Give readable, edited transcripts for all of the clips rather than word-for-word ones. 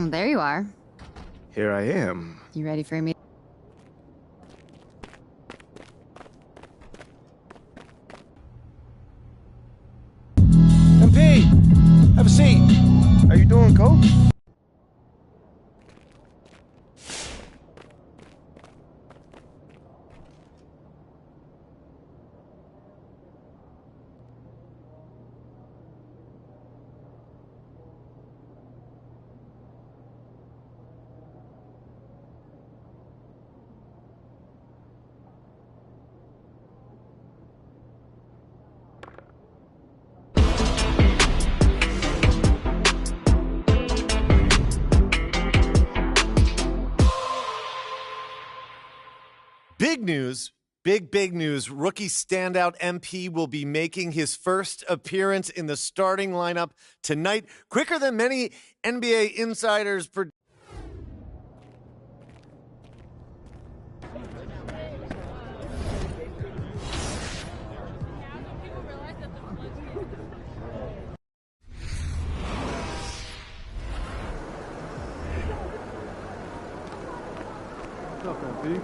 There you are. Here I am. You ready for me? MP, have a seat. How you doing, Coach? Big news, big news. Rookie standout MP will be making his first appearance in the starting lineup tonight, quicker than many NBA insiders predict. What's up, MP?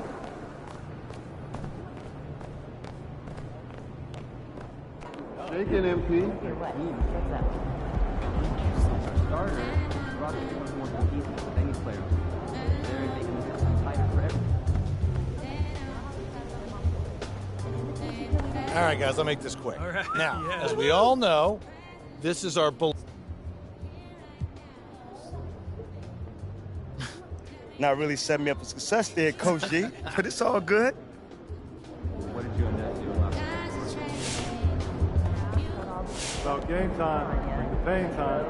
Shaking, MP. All right, guys, I'll make this quick. All right. Now, as we all know, this is our Not really setting me up for success there, Coach G, but it's all good. What did you and Ness do last night? It's about game time, the pain time.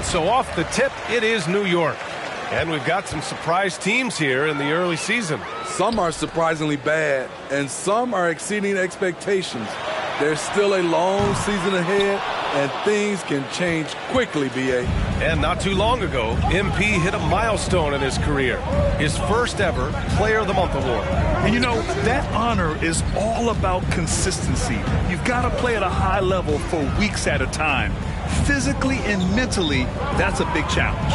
So off the tip, it is New York. And we've got some surprise teams here in the early season. Some are surprisingly bad, and some are exceeding expectations. There's still a long season ahead, and things can change quickly, B.A. And not too long ago, MP hit a milestone in his career. His first ever Player of the Month award. And you know, that honor is all about consistency. You've got to play at a high level for weeks at a time. Physically and mentally, that's a big challenge.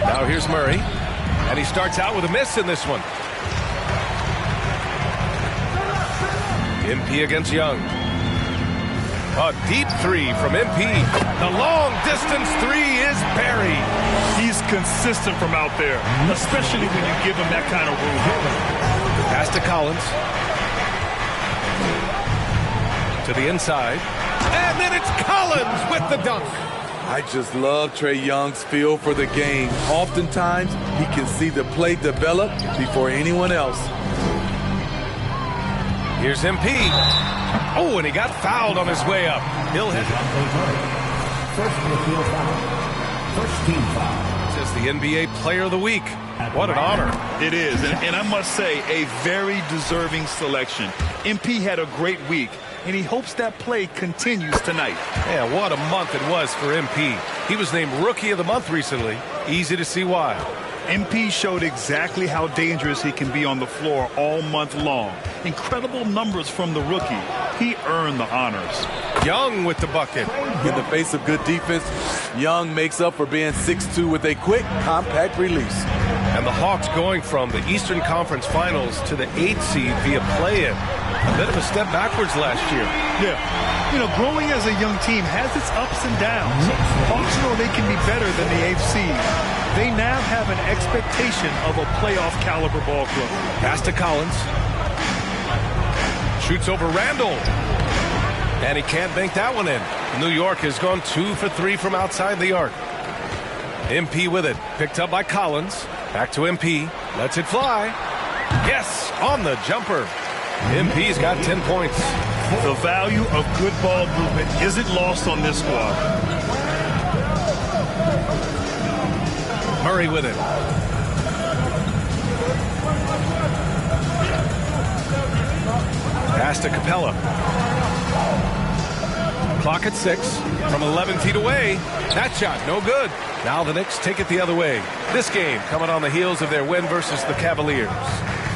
Now here's Murray, and he starts out with a miss in this one. MP against Young. A deep three from MP. The long distance three is buried. He's consistent from out there, especially when you give him that kind of room. Pass to Collins. To the inside. And then it's Collins with the dunk. I just love Trae Young's feel for the game. Oftentimes, he can see the play develop before anyone else. Here's MP. Oh, and he got fouled on his way up. He'll hit. First team foul. Says the NBA Player of the Week. What an honor. It is, and I must say, a very deserving selection. MP had a great week, and he hopes that play continues tonight. Yeah, what a month it was for MP. He was named Rookie of the Month recently. Easy to see why. MP showed exactly how dangerous he can be on the floor all month long. Incredible numbers from the rookie. He earned the honors. Young with the bucket. In the face of good defense, Young makes up for being 6'2" with a quick, compact release. And the Hawks going from the Eastern Conference Finals to the 8th seed via play-in. A bit of a step backwards last year. Yeah. You know, growing as a young team has its ups and downs. Hawks know they can be better than the 8th seed. They now have an expectation of a playoff caliber ball club. Pass to Collins. Shoots over Randall. And he can't bank that one in. New York has gone 2 for 3 from outside the arc. MP with it. Picked up by Collins. Back to MP. Lets it fly. Yes, on the jumper. MP's got 10 points. The value of good ball movement isn't lost on this squad. Murray with it. Pass to Capella. Clock at 6 from 11 feet away. That shot no good. Now the Knicks take it the other way. This game coming on the heels of their win versus the Cavaliers.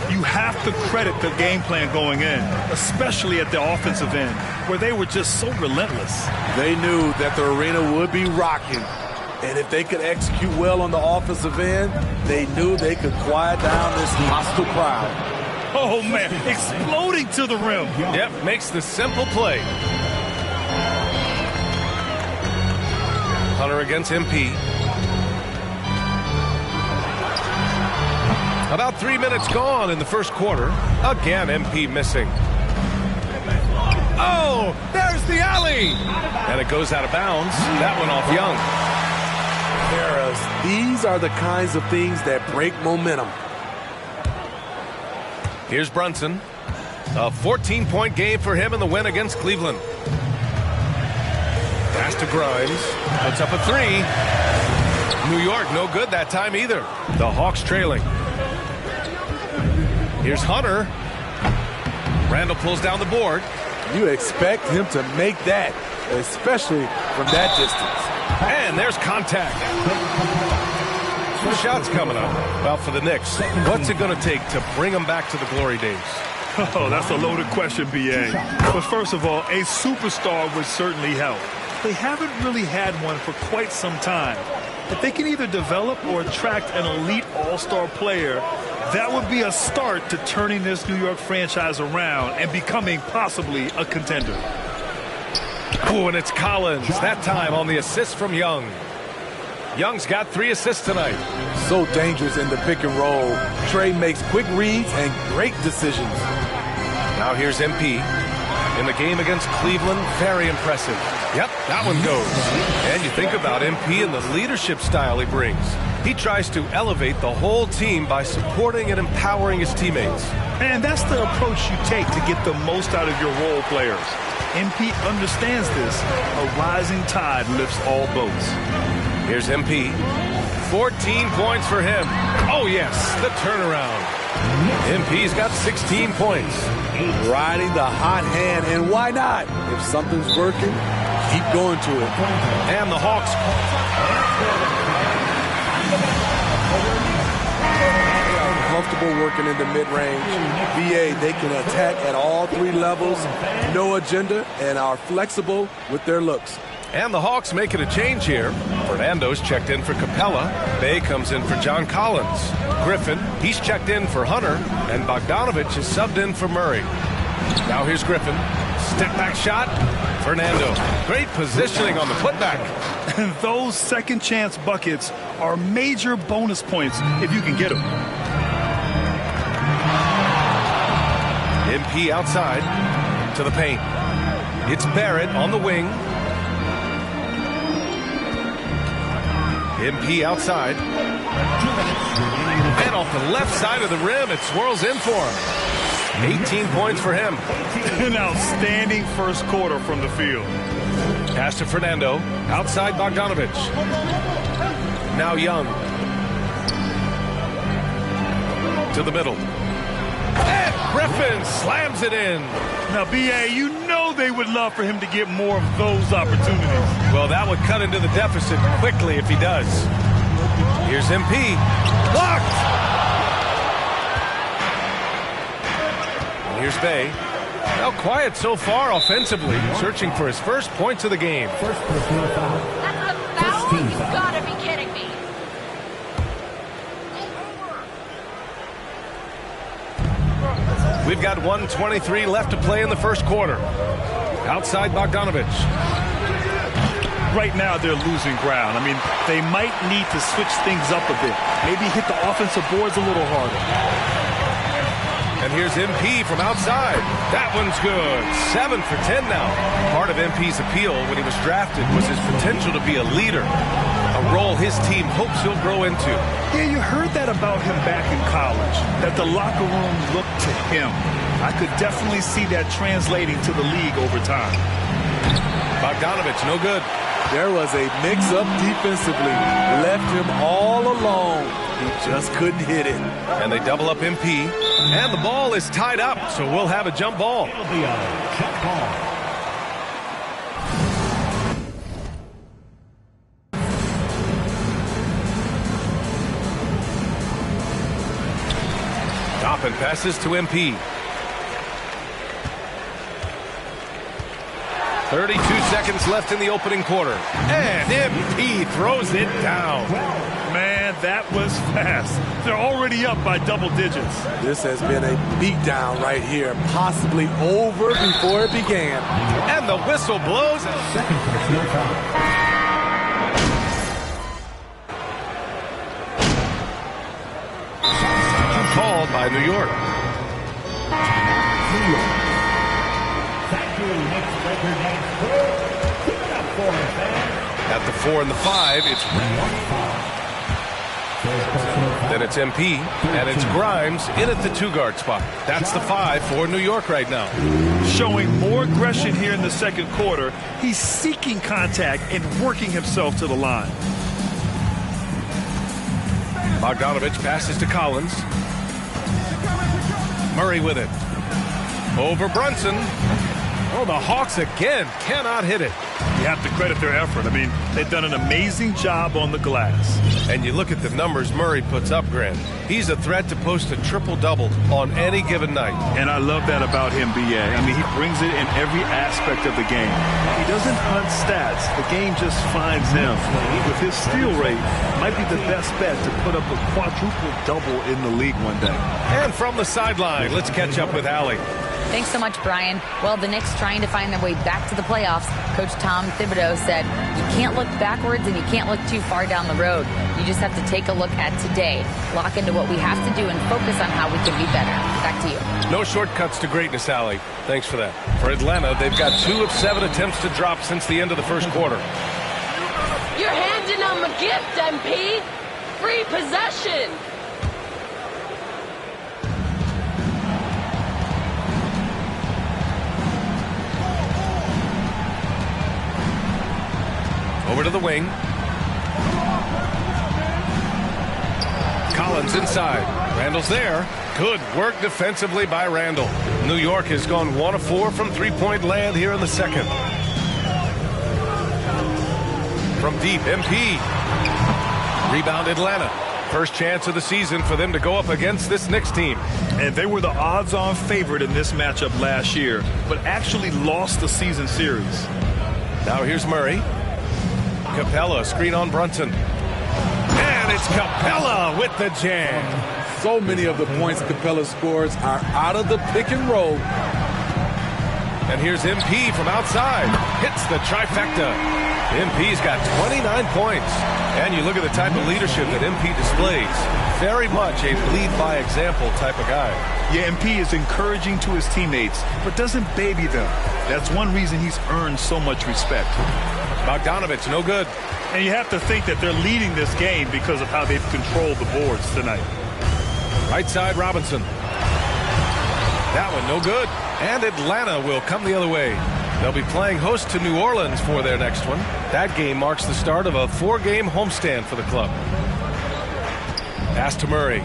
You have to credit the game plan going in, especially at the offensive end, where they were just so relentless. They knew that the arena would be rocking. And if they could execute well on the offensive end, they knew they could quiet down this hostile crowd. Oh, man, exploding to the rim. Yep, makes the simple play. Hunter against MP. About 3 minutes gone in the first quarter. Again, MP missing. Oh, there's the alley. And it goes out of bounds. That one off Young. These are the kinds of things that break momentum. Here's Brunson. A 14-point game for him in the win against Cleveland. Pass to Grimes. Puts up a 3. New York no good that time either. The Hawks trailing. Here's Hunter. Randall pulls down the board. You expect him to make that, especially from that distance. And there's contact. 2 shots coming up. Well, for the Knicks, what's it going to take to bring them back to the glory days? Oh, that's a loaded question, B.A. But first of all, a superstar would certainly help. They haven't really had one for quite some time. If they can either develop or attract an elite all-star player, that would be a start to turning this New York franchise around and becoming possibly a contender. Oh, and it's Collins, that time on the assist from Young. Young's got 3 assists tonight. So dangerous in the pick and roll. Trey makes quick reads and great decisions. Now here's MP. In the game against Cleveland, very impressive. Yep, that one goes. And you think about MP and the leadership style he brings. He tries to elevate the whole team by supporting and empowering his teammates. And that's the approach you take to get the most out of your role players. MP understands this. A rising tide lifts all boats. Here's MP. 14 points for him. Oh, yes, the turnaround. MP's got 16 points. Riding the hot hand, and why not? If something's working, keep going to it. And the Hawks. Comfortable working in the mid-range. VA, they can attack at all 3 levels, no agenda, and are flexible with their looks. And the Hawks making a change here. Fernando's checked in for Capella. Bay comes in for John Collins. Griffin, he's checked in for Hunter. And Bogdanovich is subbed in for Murray. Now here's Griffin. Step back shot. Fernando. Great positioning on the putback. And those second chance buckets are major bonus points if you can get them. MP outside to the paint. It's Barrett on the wing. MP outside. And off the left side of the rim, it swirls in for him. 18 points for him. An outstanding first quarter from the field. Pass to Fernando. Outside Bogdanovich. Now Young. To the middle. And Griffin slams it in. Now, B.A., you know they would love for him to get more of those opportunities. Well, that would cut into the deficit quickly if he does. Here's MP. Blocked! And here's Bay. Now quiet so far offensively, searching for his first points of the game. First personal foul. That's a foul? You've got to be kidding me. We've got 1:23 left to play in the first quarter. Outside Bogdanovich. Right now, they're losing ground. I mean, they might need to switch things up a bit. Maybe hit the offensive boards a little harder. And here's MP from outside. That one's good. 7 for 10 now. Part of MP's appeal when he was drafted was his potential to be a leader, a role his team hopes he'll grow into. Yeah, you heard that about him back in college, that the locker room looked to him. I could definitely see that translating to the league over time. Bogdanovich, no good. There was a mix-up defensively. Left him all alone. He just couldn't hit it. And they double up MP. And the ball is tied up, so we'll have a jump ball. It'll be a jump ball. Toppin passes to MP. 32 seconds left in the opening quarter. And MP throws it down. Man, that was fast. They're already up by double digits. This has been a beatdown right here, possibly over before it began. And the whistle blows. Second personal foul. Called by New York. New York. Thank you, next record next. Keep it up for us, fans. At the 4 and the 5, it's then it's MP, and it's Grimes in at the 2-guard spot. That's the 5 for New York right now. Showing more aggression here in the second quarter. He's seeking contact and working himself to the line. Bogdanovich passes to Collins. Murray with it. Over Brunson. Oh, the Hawks again cannot hit it. You have to credit their effort. I mean, they've done an amazing job on the glass. And you look at the numbers Murray puts up, Grant. He's a threat to post a triple-double on any given night. And I love that about him, B.A. I mean, he brings it in every aspect of the game. He doesn't hunt stats. The game just finds him. With his steal rate, might be the best bet to put up a quadruple-double in the league one day. And from the sideline, let's catch up with Allie. Thanks so much, Brian. Well, the Knicks trying to find their way back to the playoffs. Coach Tom Thibodeau said, you can't look backwards and you can't look too far down the road. You just have to take a look at today, lock into what we have to do, and focus on how we can be better. Back to you. No shortcuts to greatness, Allie. Thanks for that. For Atlanta, they've got 2 of 7 attempts to drop since the end of the first quarter. You're handing them a gift, MP. Free possession. Over to the wing. Collins inside. Randall's there. Good work defensively by Randall. New York has gone 1 of 4 from three-point land here in the second. From deep, MP. Rebound Atlanta. First chance of the season for them to go up against this Knicks team. And they were the odds-on favorite in this matchup last year, but actually lost the season series. Now here's Murray. Capella, screen on Brunson. And it's Capella with the jam. So many of the points Capella scores are out of the pick and roll. And here's MP from outside. Hits the trifecta. MP's got 29 points. And you look at the type of leadership that MP displays. Very much a lead-by-example type of guy. Yeah, MP is encouraging to his teammates, but doesn't baby them. That's one reason he's earned so much respect. Bogdanovich, no good. And you have to think that they're leading this game because of how they've controlled the boards tonight. Right side, Robinson. That one, no good. And Atlanta will come the other way. They'll be playing host to New Orleans for their next one. That game marks the start of a 4-game homestand for the club. Pass to Murray.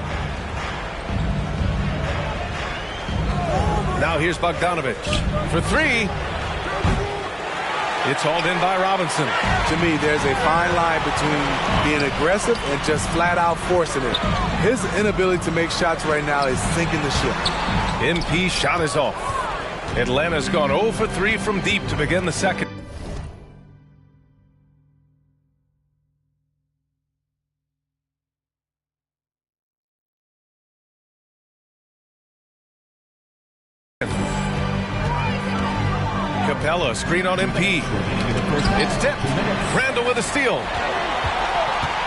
Now here's Bogdanovich for 3. It's hauled in by Robinson. To me, there's a fine line between being aggressive and just flat out forcing it. His inability to make shots right now is sinking the ship. NP's shot is off. Atlanta's gone 0 for 3 from deep to begin the second. Capella, screen on MP. It's tipped. Randall with a steal.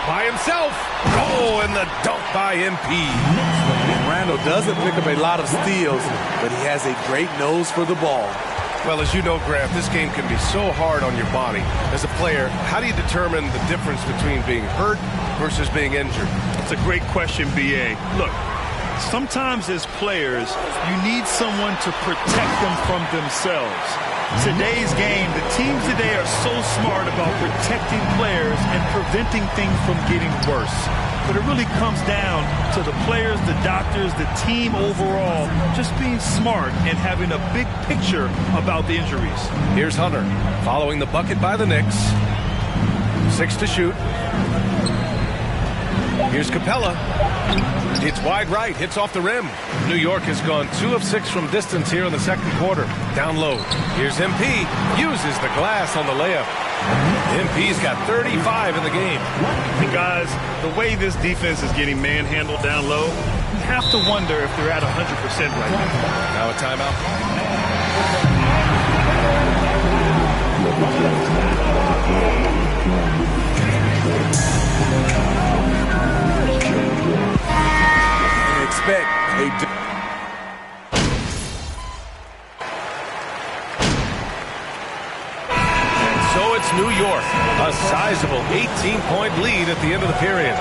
By himself. Oh, and the dunk by MP. Randall doesn't pick up a lot of steals, but he has a great nose for the ball. Well, as you know, Grant, this game can be so hard on your body. As a player, how do you determine the difference between being hurt versus being injured? It's a great question, B.A. Look, sometimes as players, you need someone to protect them from themselves. Today's game, the teams today are so smart about protecting players and preventing things from getting worse. But it really comes down to the players, the doctors, the team overall, just being smart and having a big picture about the injuries. Here's Hunter, following the bucket by the Knicks. 6 to shoot. Here's Capella. It's wide right, hits off the rim. New York has gone 2 of 6 from distance here in the second quarter. Down low. Here's MP. Uses the glass on the layup. MP's got 35 in the game. And guys, the way this defense is getting manhandled down low, you have to wonder if they're at 100% right now. Now a timeout. Expect So it's New York, a sizable 18-point lead at the end of the period.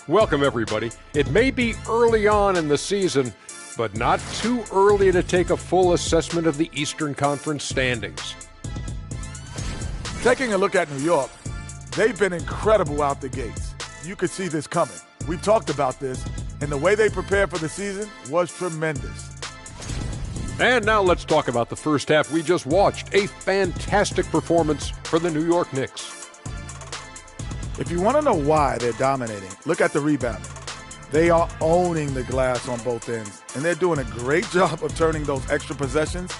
Welcome, everybody. It may be early on in the season, but not too early to take a full assessment of the Eastern Conference standings. Taking a look at New York, they've been incredible out the gates. You could see this coming. We've talked about this, and the way they prepared for the season was tremendous. And now let's talk about the first half we just watched. A fantastic performance for the New York Knicks. If you want to know why they're dominating, look at the rebounding. They are owning the glass on both ends, and they're doing a great job of turning those extra possessions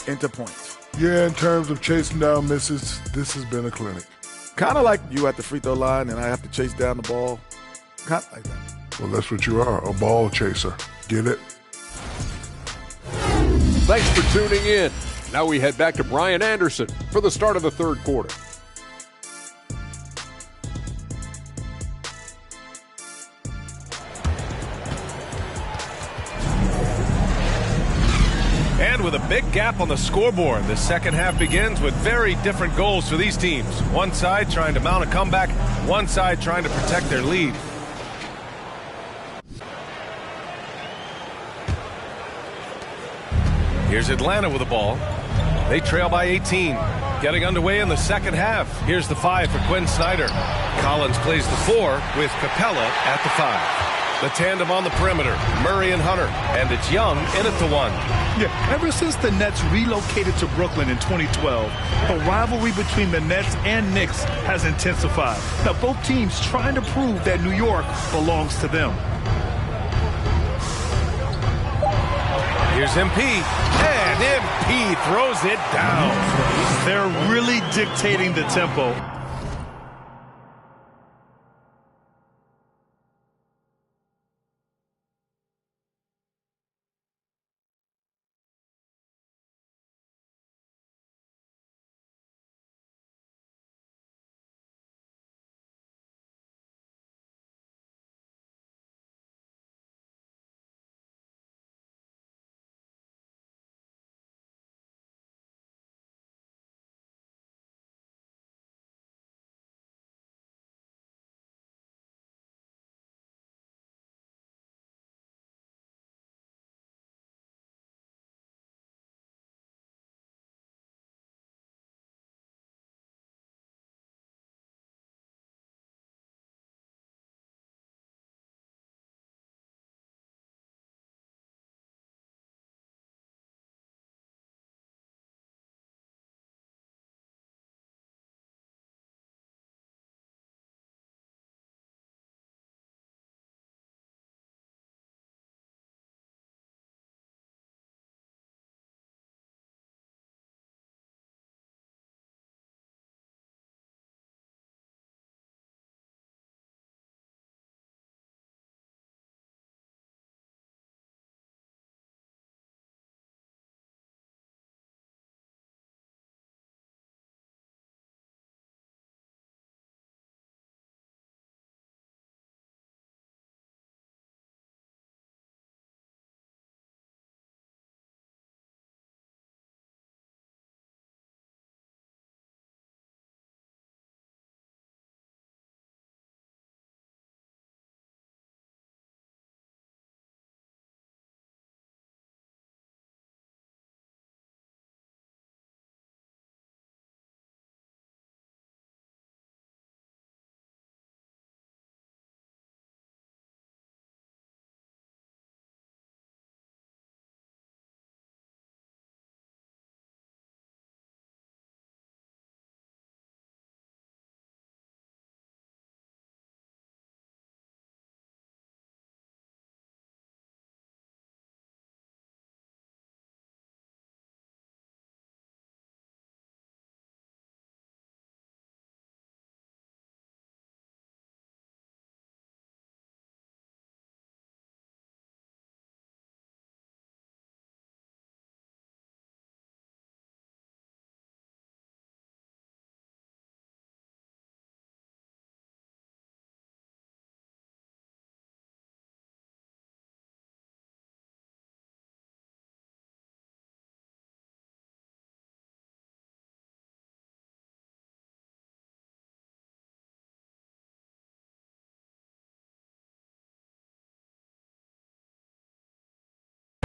into points. Yeah, in terms of chasing down misses, this has been a clinic. Kind of like you at the free throw line and I have to chase down the ball. Kind of like that. Well, that's what you are, a ball chaser. Get it? Thanks for tuning in. Now we head back to Brian Anderson for the start of the third quarter. And with a big gap on the scoreboard, the second half begins with very different goals for these teams. One side trying to mount a comeback, one side trying to protect their lead. Here's Atlanta with the ball. They trail by 18. Getting underway in the second half. Here's the 5 for Quinn Snyder. Collins plays the 4 with Capella at the 5. The tandem on the perimeter, Murray and Hunter, and it's Young in at the 1. Yeah, ever since the Nets relocated to Brooklyn in 2012, the rivalry between the Nets and Knicks has intensified. Now, both teams trying to prove that New York belongs to them. Here's MP, and MP throws it down. They're really dictating the tempo.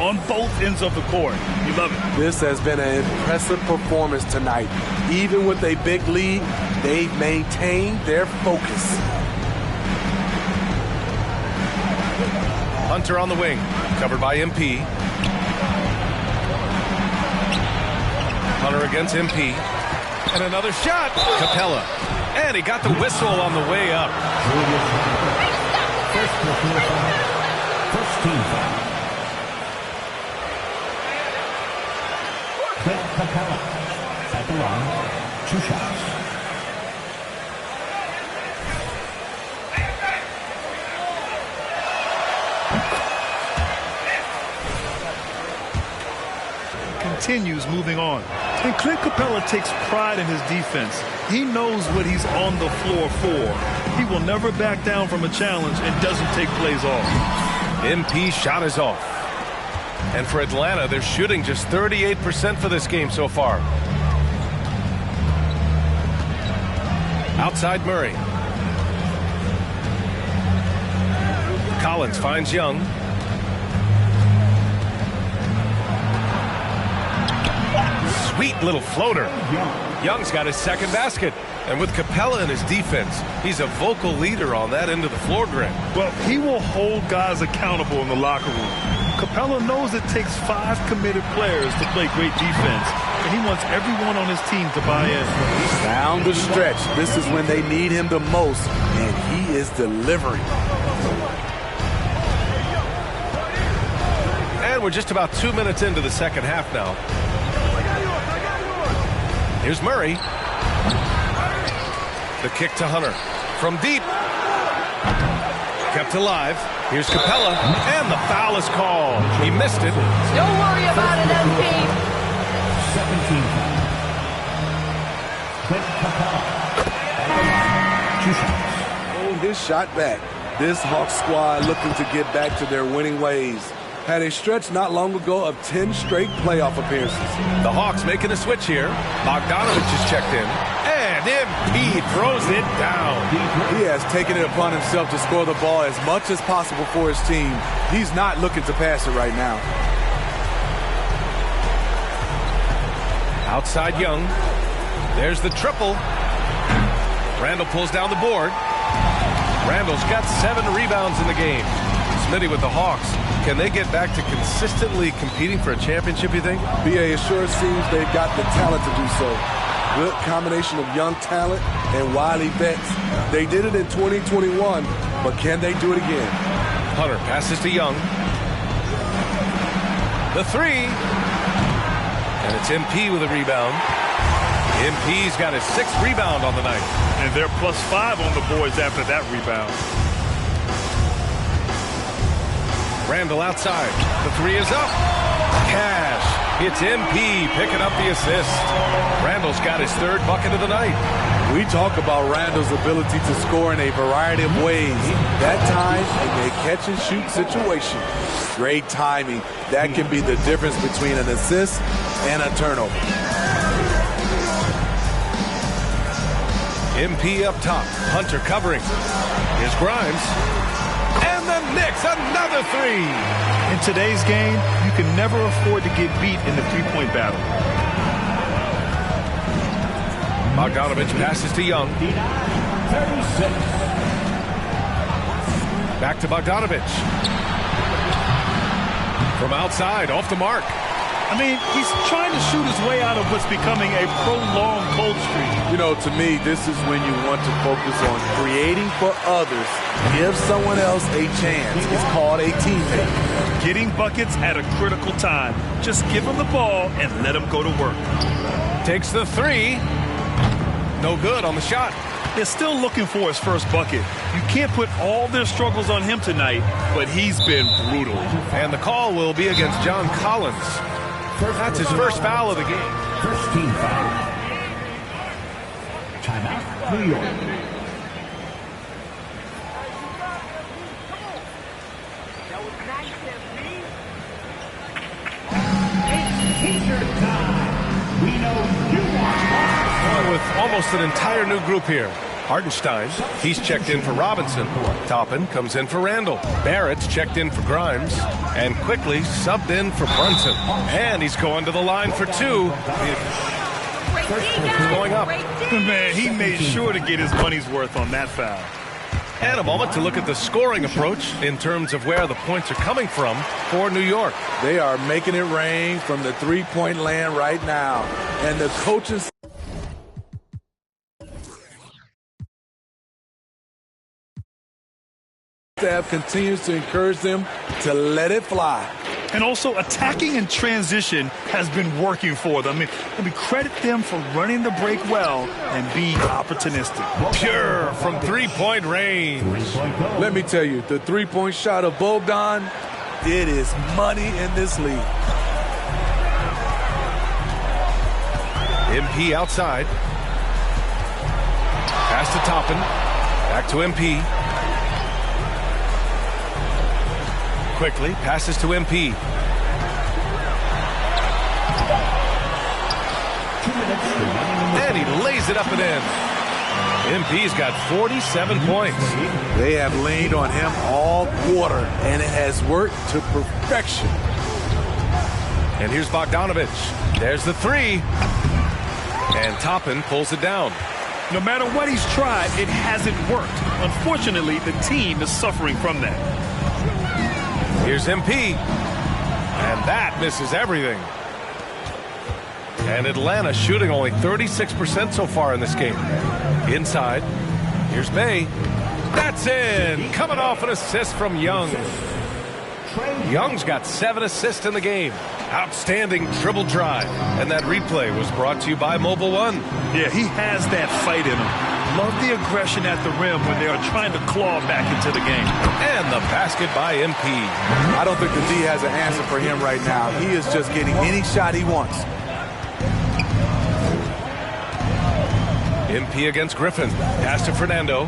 on both ends of the court. You love it. This has been an impressive performance tonight. Even with a big lead, they've maintained their focus. Hunter on the wing, covered by MP. Hunter against MP. And another shot. Capella. And he got the whistle on the way up. First team foul. Clint Capella at the line. 2 shots. Continues moving on. And Clint Capella takes pride in his defense. He knows what he's on the floor for. He will never back down from a challenge and doesn't take plays off. MP shot is off. And for Atlanta, they're shooting just 38% for this game so far. Outside Murray. Collins finds Young. Sweet little floater. Young's got his second basket. And with Capella in his defense, he's a vocal leader on that end of the floor, Grant. Well, he will hold guys accountable in the locker room. Capella knows it takes 5 committed players to play great defense, and he wants everyone on his team to buy in. Down the stretch. This is when they need him the most, and he is delivering. And we're just about 2 minutes into the second half now. Here's Murray. The kick to Hunter. From deep. Kept alive. Here's Capella. And the foul is called. He missed it. Don't worry about it, MP. 17 foul. Clint Capella at the line. 2 shots. Oh, his shot back. This Hawks squad looking to get back to their winning ways. Had a stretch not long ago of 10 straight playoff appearances. The Hawks making a switch here. Bogdanovich is checked in. And MP throws it down. He has taken it upon himself to score the ball as much as possible for his team. He's not looking to pass it right now. Outside Young. There's the triple. Randall pulls down the board. Randall's got 7 rebounds in the game. Smitty with the Hawks. Can they get back to consistently competing for a championship, you think? BA, it sure seems they've got the talent to do so. Good combination of young talent and wily vets. They did it in 2021, but can they do it again? Hunter passes to Young. The 3. And it's MP with a rebound. MP's got his 6th rebound on the night. And they're +5 on the boards after that rebound. Randall outside. The 3 is up. Cash. It's MP picking up the assist. Randall's got his 3rd bucket of the night. We talk about Randall's ability to score in a variety of ways. That time in a catch-and-shoot situation. Great timing. That can be the difference between an assist and a turnover. MP up top. Hunter covering. Here's Grimes. And the Knicks, another 3. In today's game, you can never afford to get beat in the 3-point battle. Bogdanovich passes to Young. 36. Back to Bogdanovich. From outside, off the mark. I mean, he's trying to shoot his way out of what's becoming a prolonged cold streak. You know, to me, this is when you want to focus on creating for others. Give someone else a chance. It's called a teammate. Getting buckets at a critical time. Just give him the ball and let him go to work. Takes the 3. No good on the shot. They're still looking for his first bucket. You can't put all their struggles on him tonight, but he's been brutal. And the call will be against John Collins. That's his first foul of the game. First team foul. Timeout, New York. With almost an entire new group here. Hartenstein, he's checked in for Robinson. Toppin comes in for Randall. Barrett's checked in for Grimes. And quickly subbed in for Brunson. And he's going to the line for two. Going up. Man, he made sure to get his money's worth on that foul. And a moment to look at the scoring approach in terms of where the points are coming from for New York. They are making it rain from the three-point land right now. And the coaches staff continues to encourage them to let it fly. And also, attacking in transition has been working for them. I mean, credit them for running the break well and being opportunistic. Pure from three-point range. Let me tell you, the three-point shot of Bogdan, it is money in this league. MP outside. Pass to Toppin. Back to MP. Quickly passes to MP. And he lays it up and in. MP's got 47 points. They have leaned on him all quarter, and it has worked to perfection. And here's Bogdanovich. There's the three. And Toppin pulls it down. No matter what he's tried, it hasn't worked. Unfortunately, the team is suffering from that. Here's MP. And that misses everything. And Atlanta shooting only 36% so far in this game. Inside. Here's Bay. That's in. Coming off an assist from Young. Young's got 7 assists in the game. Outstanding dribble drive. And that replay was brought to you by Mobile One. Yeah, he has that fight in him. Love the aggression at the rim when they are trying to claw back into the game. And the basket by MP. I don't think the D has an answer for him right now. He is just getting any shot he wants. MP against Griffin. Pass to Fernando.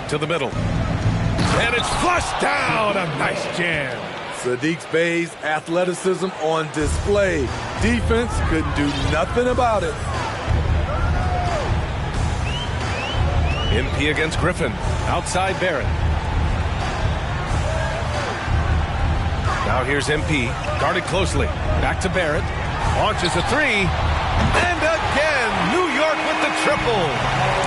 To the middle. And it's flushed down. A nice jam. Sadiq Bey's athleticism on display. Defense couldn't do nothing about it. MP against Griffin. Outside Barrett. Now here's MP. Guarded closely. Back to Barrett. Launches a three. And again, New York with the triple.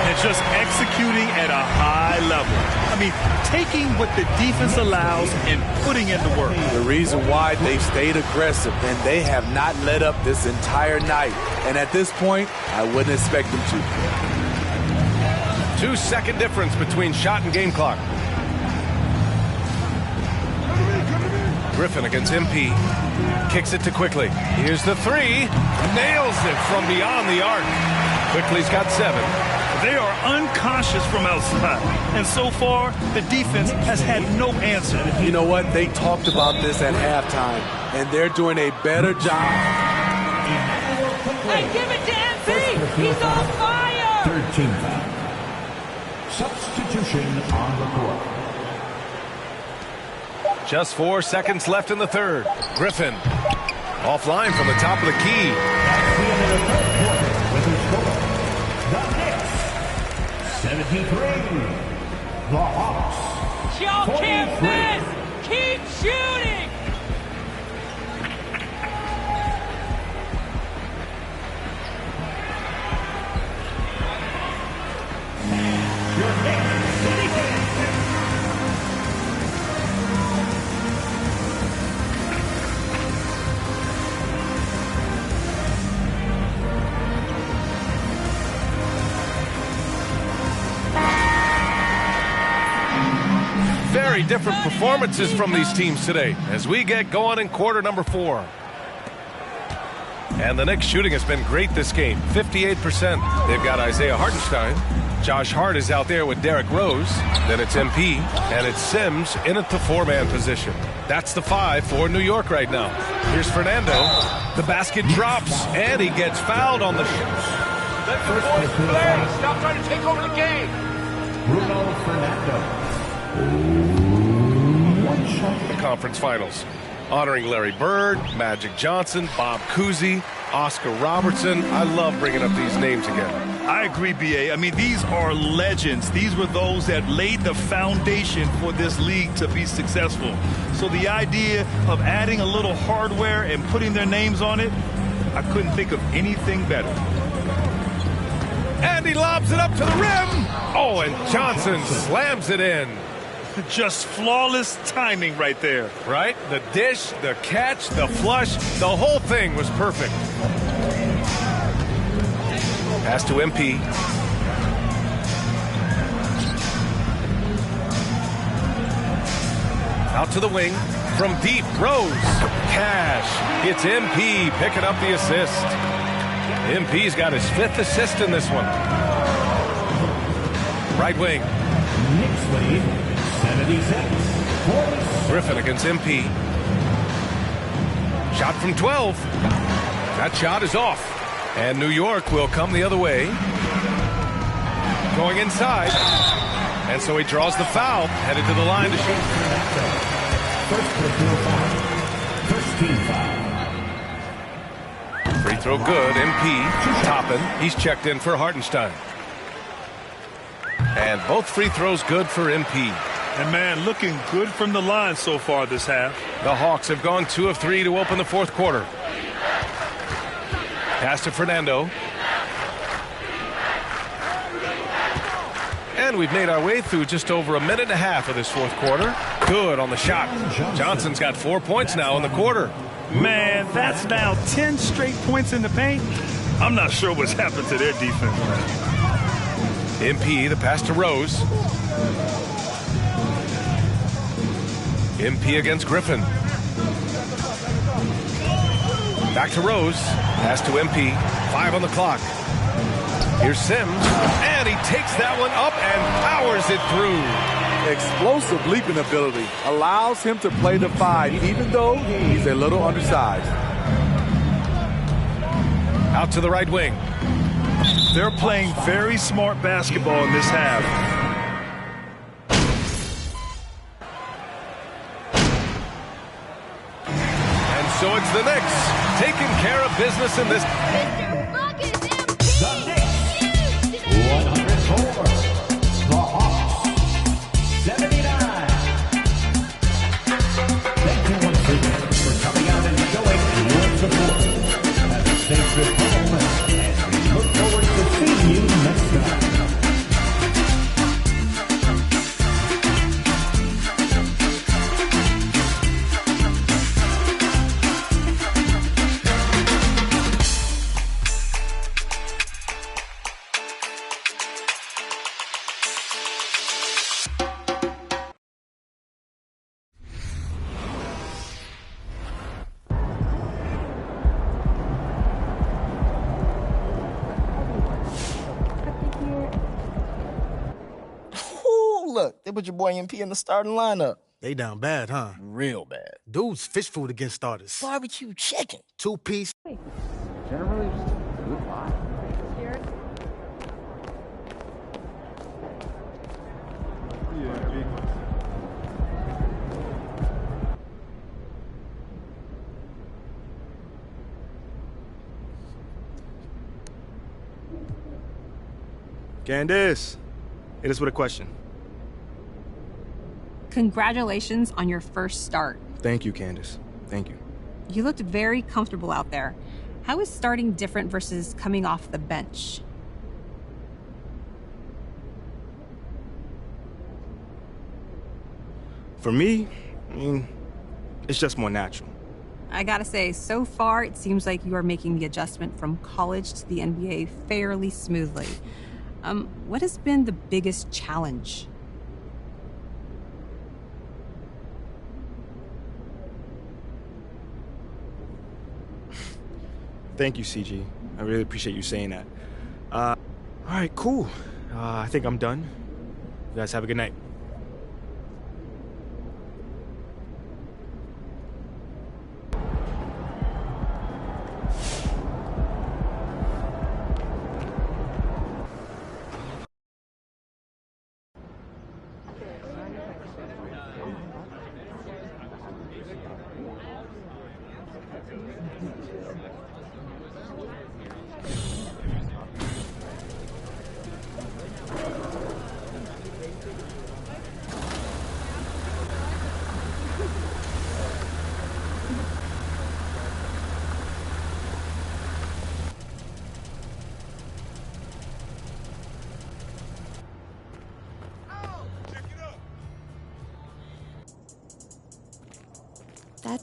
And just executing at a high level. I mean, taking what the defense allows and putting in the work. The reason why they've stayed aggressive and they have not let up this entire night. And at this point, I wouldn't expect them to. 2-second difference between shot and game clock. Griffin against MP. Kicks it to Quickly. Here's the three. Nails it from beyond the arc. Quickly's got 7. They are unconscious from outside. And so far, the defense has had no answer. You know what? They talked about this at halftime, and they're doing a better job. Hey, give it to MP! He's on fire! 13 foul. Substitution on the court. Just 4 seconds left in the third. Griffin offline from the top of the key. At the end of the third quarter with his score, the Knicks 73, the Hawks Y'all 43. can't miss! Keep shooting! Your next city fans. Very different performances from these teams today as we get going in quarter number 4. And the Knicks shooting has been great this game, 58%. They've got Isaiah Hartenstein. Josh Hart is out there with Derrick Rose. Then it's MP, and it's Sims in at the 4-man position. That's the 5 for New York right now. Here's Fernando. The basket drops, and he gets fouled on the shot. Let the boys play! Stop trying to take over the game! Bruno Fernando. The conference finals. honoring Larry Bird, Magic Johnson, Bob Cousy, Oscar Robertson. I love bringing up these names again. I agree, B.A. I mean, these are legends. These were those that laid the foundation for this league to be successful. So the idea of adding a little hardware and putting their names on it, I couldn't think of anything better. And he lobs it up to the rim. Oh, and Johnson slams it in. Just flawless timing right there. Right? The dish, the catch, the flush, the whole thing was perfect. Pass to MP. Out to the wing. From deep, Rose. Cash. It's MP picking up the assist. MP's got his 5th assist in this one. Right wing. Next lead, 76. Griffin against MP. Shot from 12. That shot is off. And New York will come the other way. Going inside. And so he draws the foul. Headed to the line to shoot. First team foul. Free throw good. MP. Toppin. He's checked in for Hartenstein. And both free throws good for MP. And, man, looking good from the line so far this half. The Hawks have gone 2 of 3 to open the 4th quarter. Pass to Fernando. And we've made our way through just over a minute and a half of this 4th quarter. Good on the shot. Johnson's got 4 points now in the quarter. Man, that's now 10 straight points in the paint. I'm not sure what's happened to their defense. MP, the pass to Rose. MP against Griffin. Back to Rose. Pass to MP. 5 on the clock. Here's Sims. And he takes that one up and powers it through. Explosive leaping ability allows him to play the 5, even though he's a little undersized. Out to the right wing. They're playing very smart basketball in this half. And so it's the Knicks taking care of business in this. The Knicks, 104. The Hawks, 79. Thank you once again for coming out and showing your support. Have a safe trip home, and we look forward to seeing you next time. Look, they put your boy MP in the starting lineup. They down bad, huh? Real bad. Dude's fish food against starters. Barbecue chicken. 2-piece. Generally, just good vibe. Candace, hit us with a question. Congratulations on your first start. Thank you, Candace. Thank you. You looked very comfortable out there. How is starting different versus coming off the bench? For me, I mean, it's just more natural. I gotta say, so far it seems like you are making the adjustment from college to the NBA fairly smoothly. What has been the biggest challenge? Thank you, CG. I really appreciate you saying that. All right, cool. I think I'm done. You guys have a good night.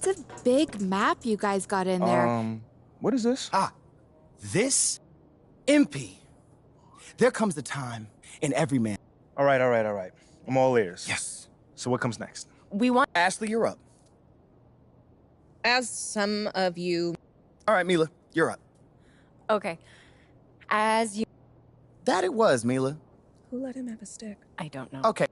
That's a big map you guys got in there. What is this? This? MP. There comes the time in every man. All right. I'm all ears. Yes. So what comes next? We want Ashley, you're up. As some of you... All right, Mila, you're up. Okay. As you... That it was, Mila. Who let him have a stick? I don't know. Okay.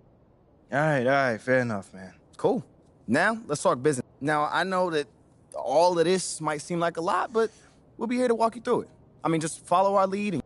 All right. Fair enough, man. Cool. Now, let's talk business. Now, I know that all of this might seem like a lot, but we'll be here to walk you through it. I mean, just follow our lead and...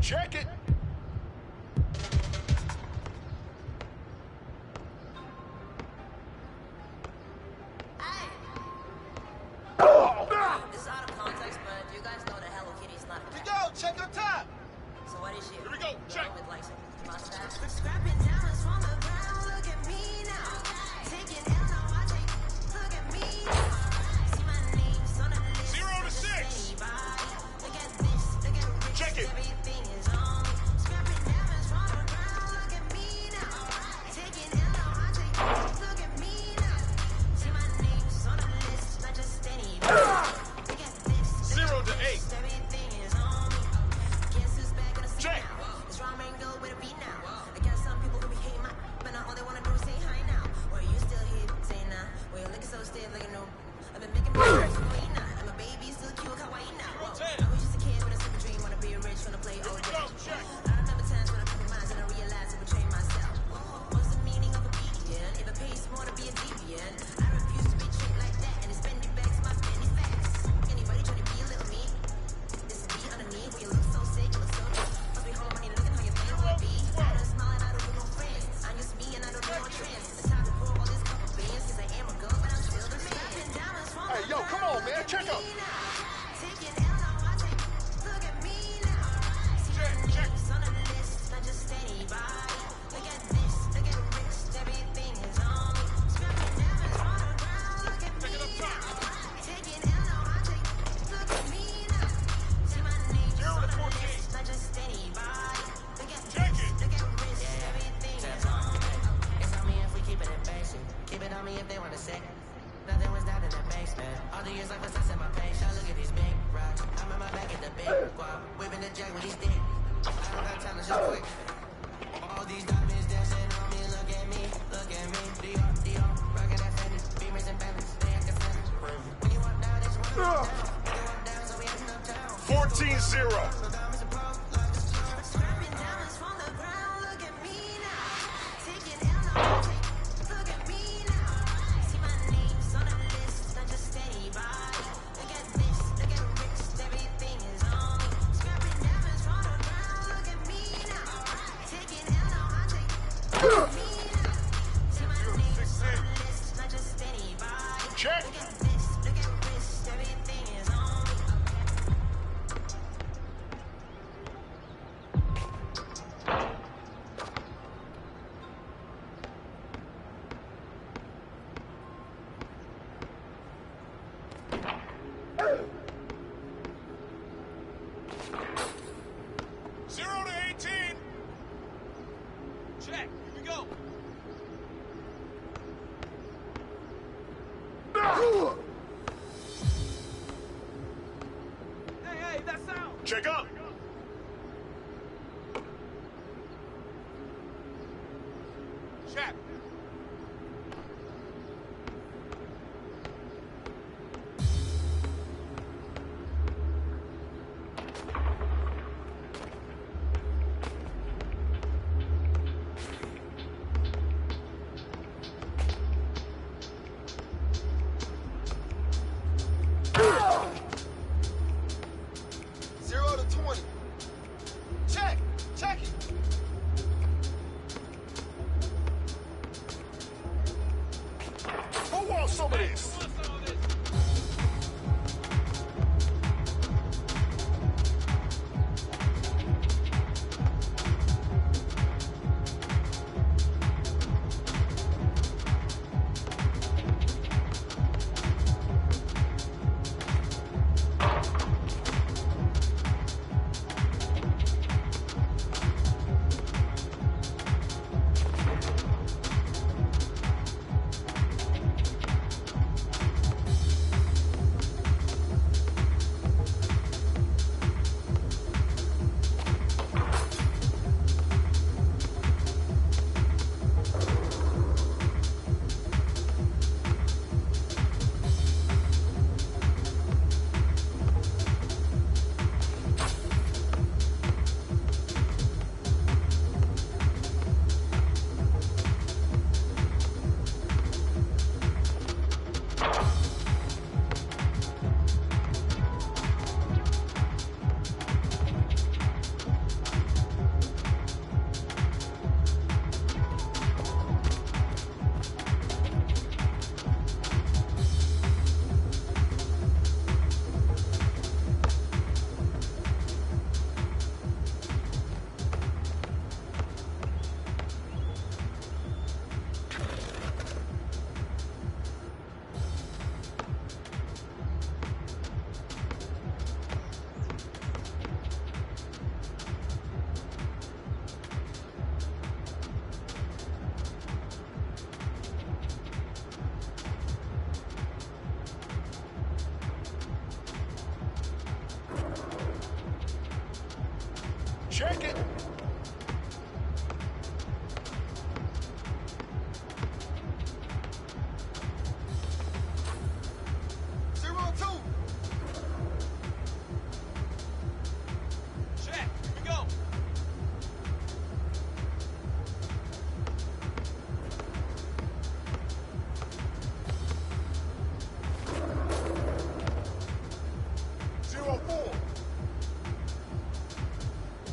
Check it. This is out of context, but you guys know that Hello Kitty's not a cat. Go, check your time. So what is she? Here we go, check. With like some mustache. Scrapping diamonds from the ground, look at me now. Taking L, now I take, look at me now. See my name's on the list. 0 to 6. Look at this, look at this. Check it. Everything is on me. Scrapping diamonds from the ground, look at me now. Taking L, now I take, look at me now. See my name's on the list, not just anybody. Look at this, 0 to 8. everything is on me. Guess who's back in the scene Check. now? It's ramen go with a beat now. I got some people Zero. Check. Check up. Check. Check it.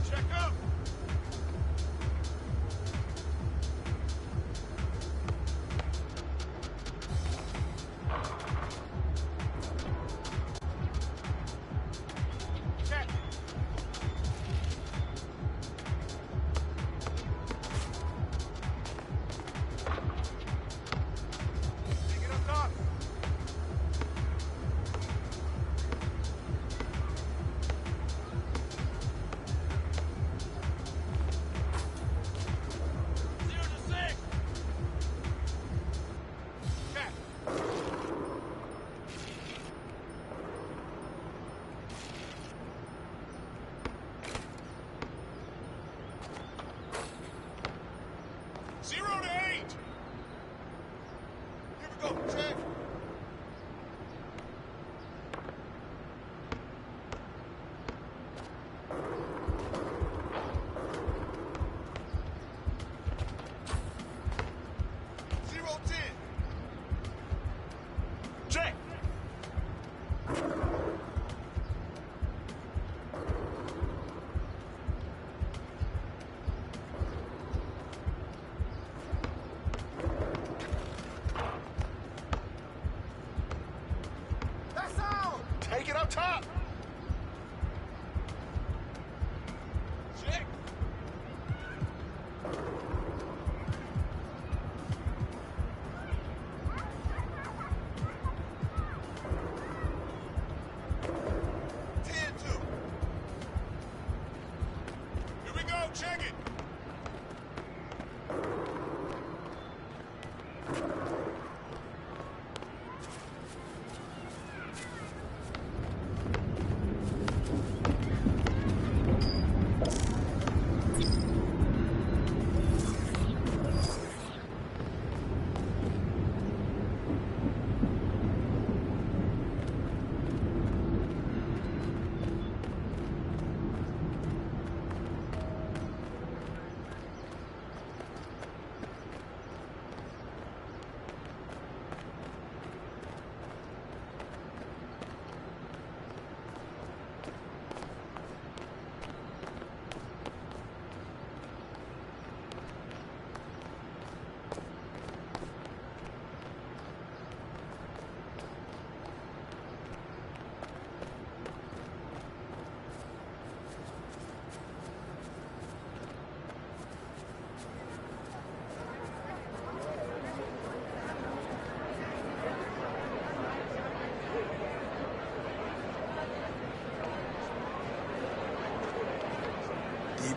Check up.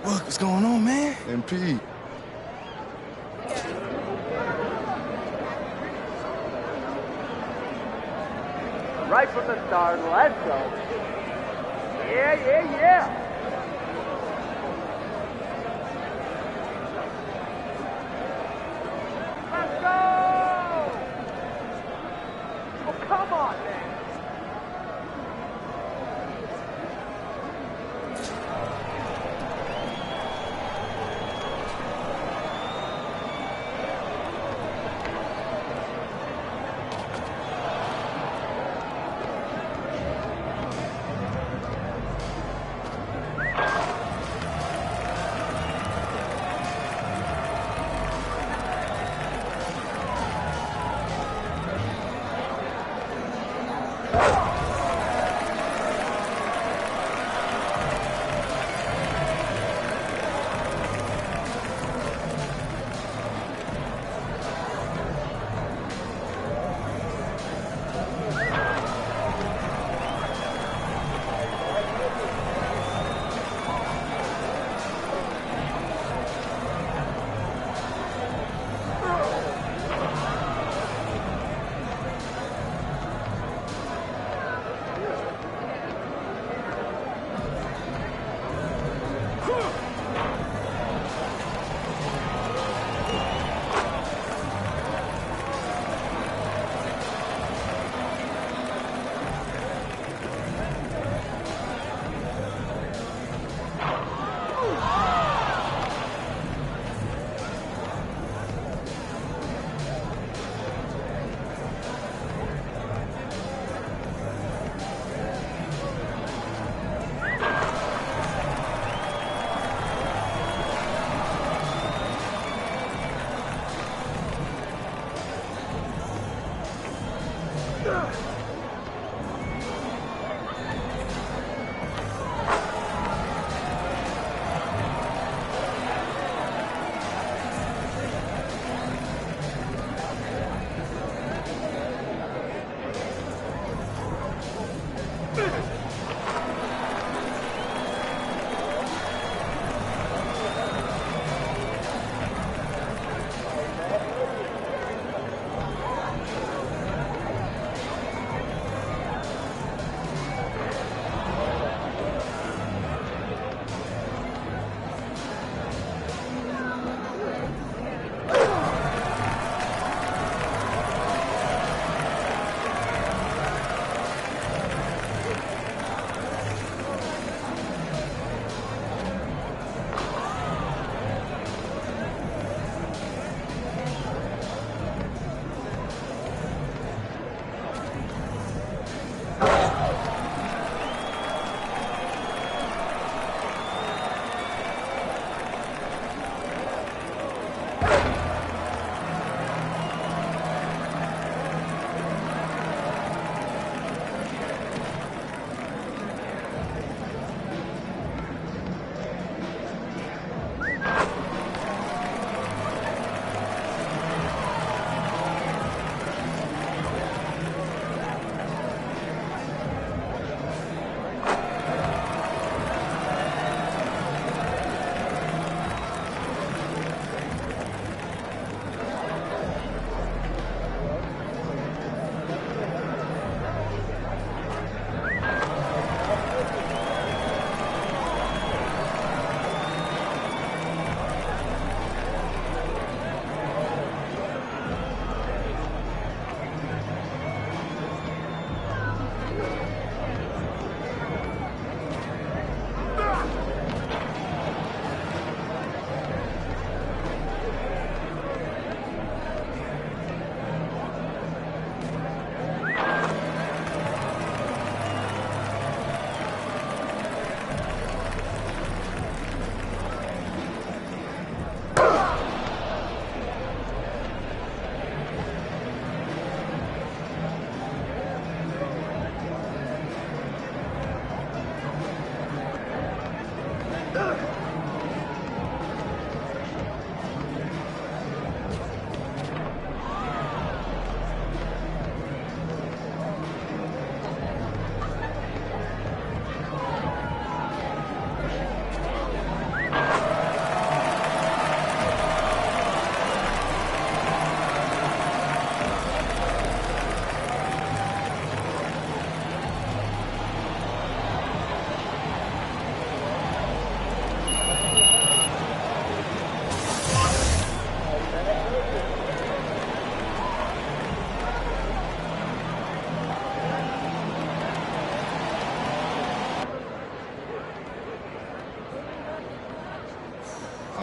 Look, what's going on, man? MP. Right from the start, let's go. Yeah. Let's go! Oh, come on, man.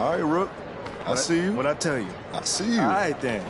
All right, Rook. I see you. What'd I tell you? I see you. All right, then.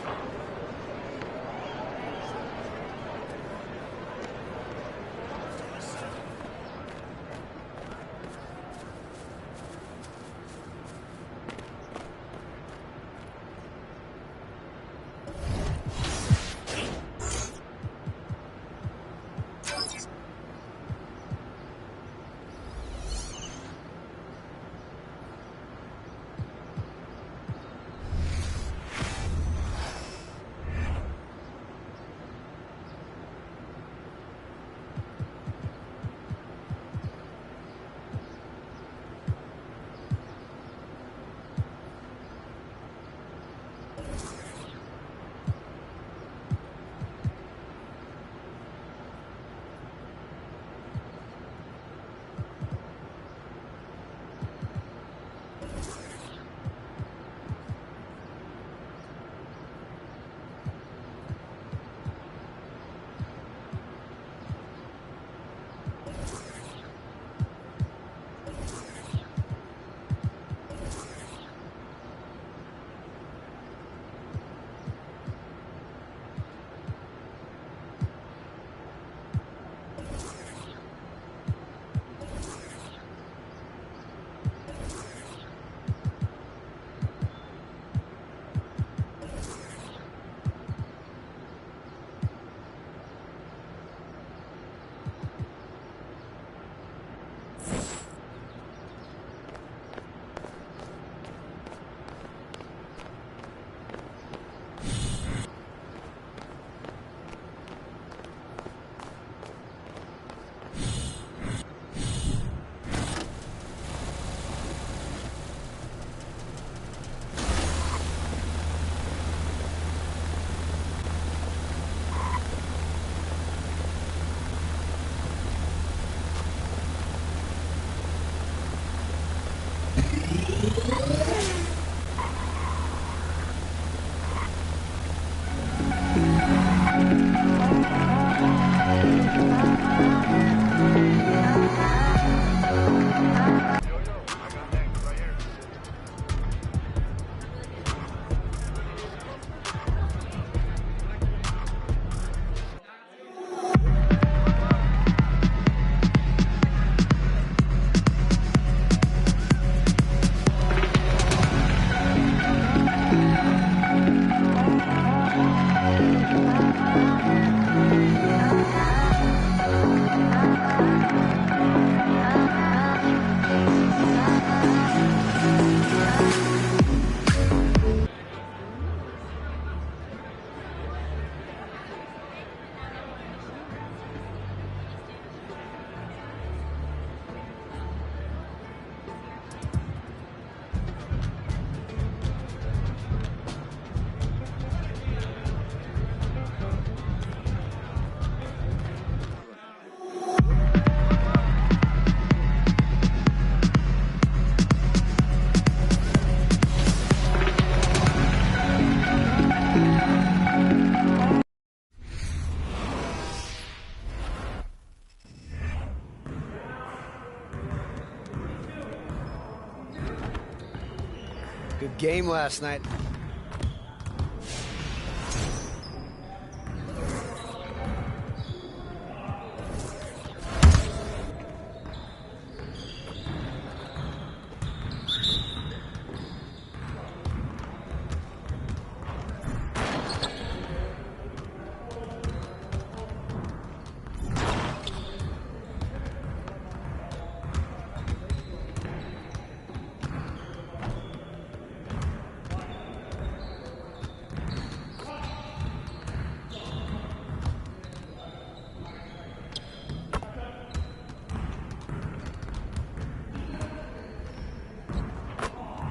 Good game last night.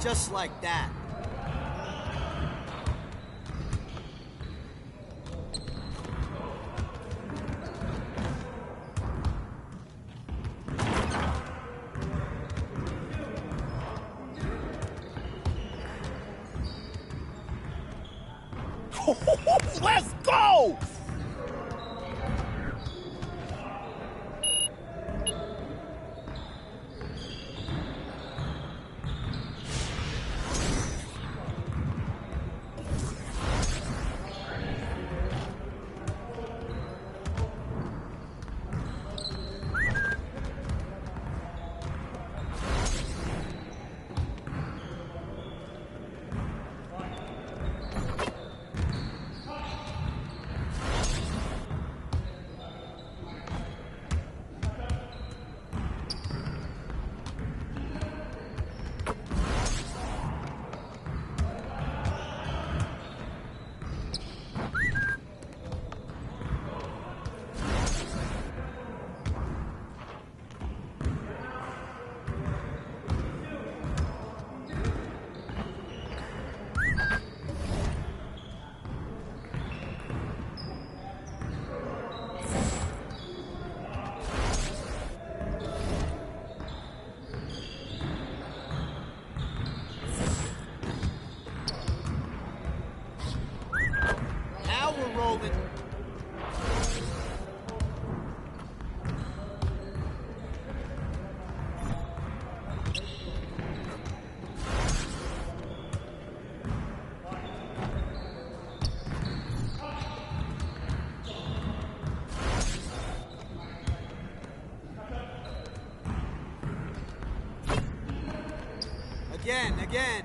Just like that. Let's go! Again.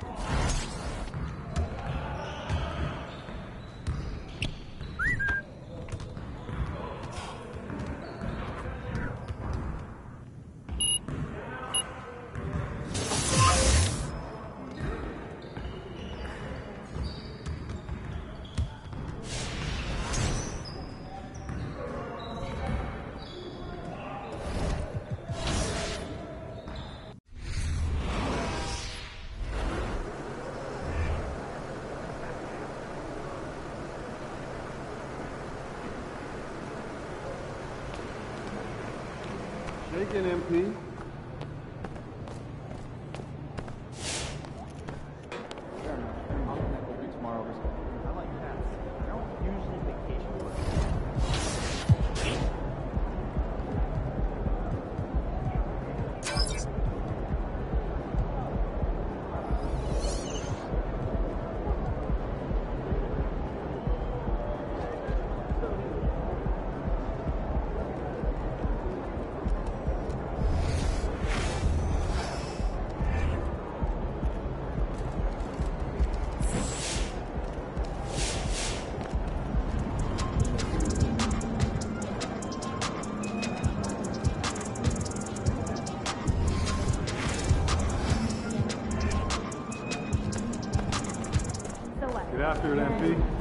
Shake it, MP. Get after it, MP.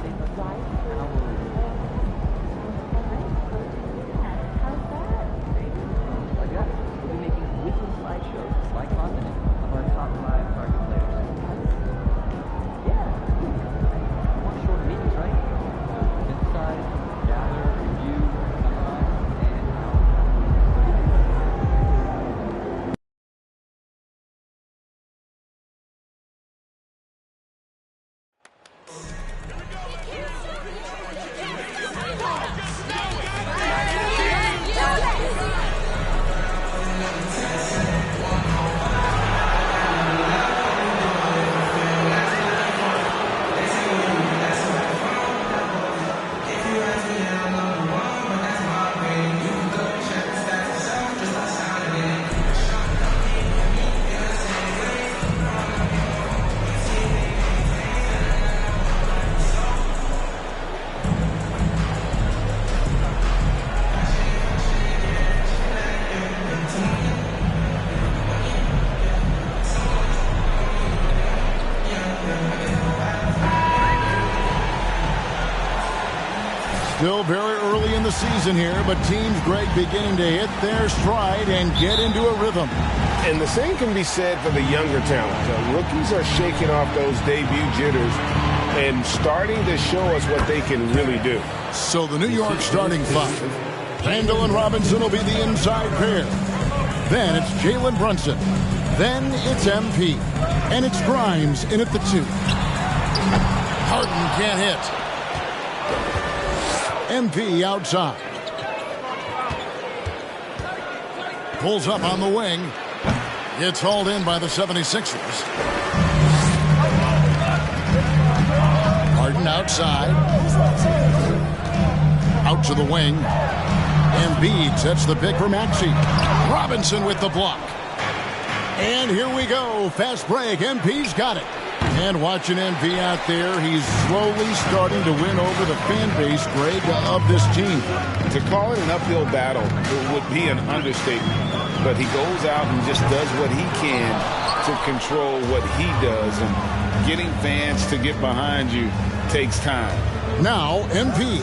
Still very early in the season here, but Teams Greg beginning to hit their stride and get into a rhythm. And the same can be said for the younger talent. Rookies are shaking off those debut jitters and starting to show us what they can really do. So the New York starting five. Randall and Robinson will be the inside pair. Then it's Jalen Brunson. Then it's MP. And it's Grimes in at the 2. Harden can't hit. MP outside. Pulls up on the wing. It's hauled in by the 76ers. Harden outside. Out to the wing. Embiid sets the pick for Maxey. Robinson with the block. And here we go. Fast break. MP's got it. And watching MP out there, he's slowly starting to win over the fan base, Greg, of this team. To call it an uphill battle would be an understatement. But he goes out and just does what he can to control what he does. And getting fans to get behind you takes time. Now, MP.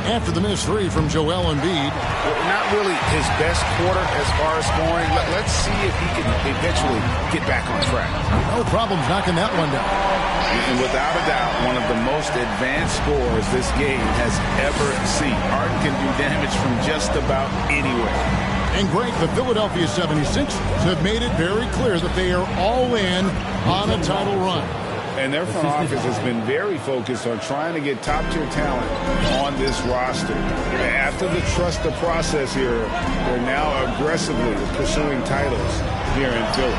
After the missed 3 from Joel Embiid. Not really his best quarter as far as scoring. Let's see if he can eventually get back on track. No problems knocking that one down. And without a doubt, one of the most advanced scorers this game has ever seen. Harden can do damage from just about anywhere. And Greg, the Philadelphia 76ers have made it very clear that they are all in on a title run. And their front office has been very focused on trying to get top-tier talent on this roster. After the trust the process here, they're now aggressively pursuing titles here in Philly.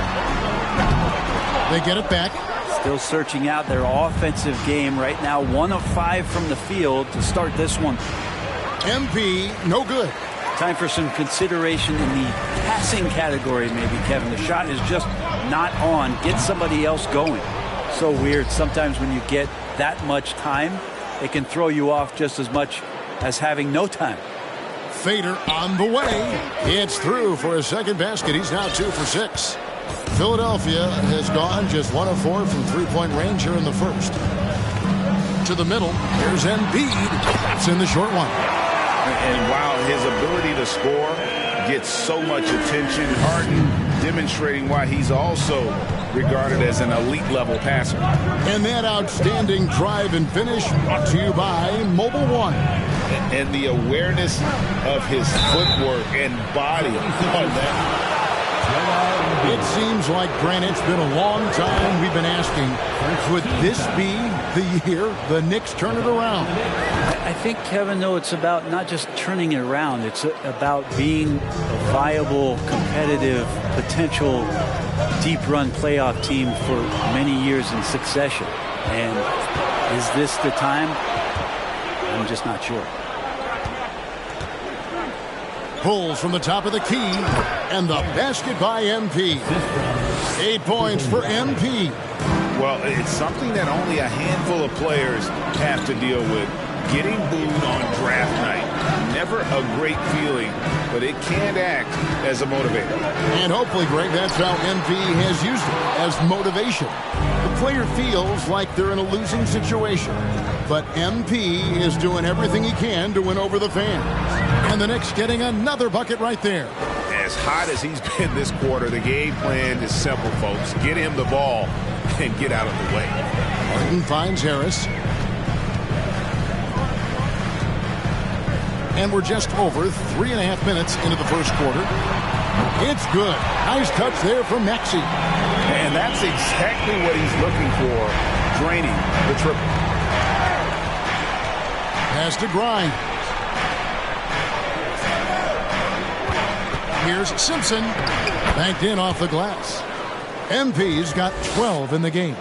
They get it back. Still searching out their offensive game right now. 1 of 5 from the field to start this one. MP, no good. Time for some consideration in the passing category, maybe, Kevin. The shot is just not on. Get somebody else going. So weird. Sometimes when you get that much time, it can throw you off just as much as having no time. Fader on the way. It's through for a second basket. He's now 2 for 6. Philadelphia has gone just 1 of 4 from three-point range here in the first. To the middle. Here's Embiid. That's in the short one. And while his ability to score gets so much attention, Harden demonstrating why he's also regarded as an elite level passer. And that outstanding drive and finish brought to you by Mobile One. And the awareness of his footwork and body on that. It seems like, Grant, it's been a long time we've been asking, could this be the year the Knicks turn it around? I think, Kevin, though, it's about not just turning it around. It's about being a viable, competitive, potential deep-run playoff team for many years in succession. And is this the time? I'm just not sure. Pulls from the top of the key, and the basket by MP. 8 points for MP. Well, it's something that only a handful of players have to deal with. Getting booed on draft night. Never a great feeling, but it can act as a motivator. And hopefully, Greg, that's how MP has used it, as motivation. The player feels like they're in a losing situation, but MP is doing everything he can to win over the fans. And the Knicks getting another bucket right there. As hot as he's been this quarter, the game plan is simple, folks. Get him the ball and get out of the way. Harden finds Harris. And we're just over 3.5 minutes into the first quarter. It's good. Nice touch there from Maxey. And that's exactly what he's looking for, draining the triple. Has to grind. Here's Simpson. Banked in off the glass. MP's got 12 in the game.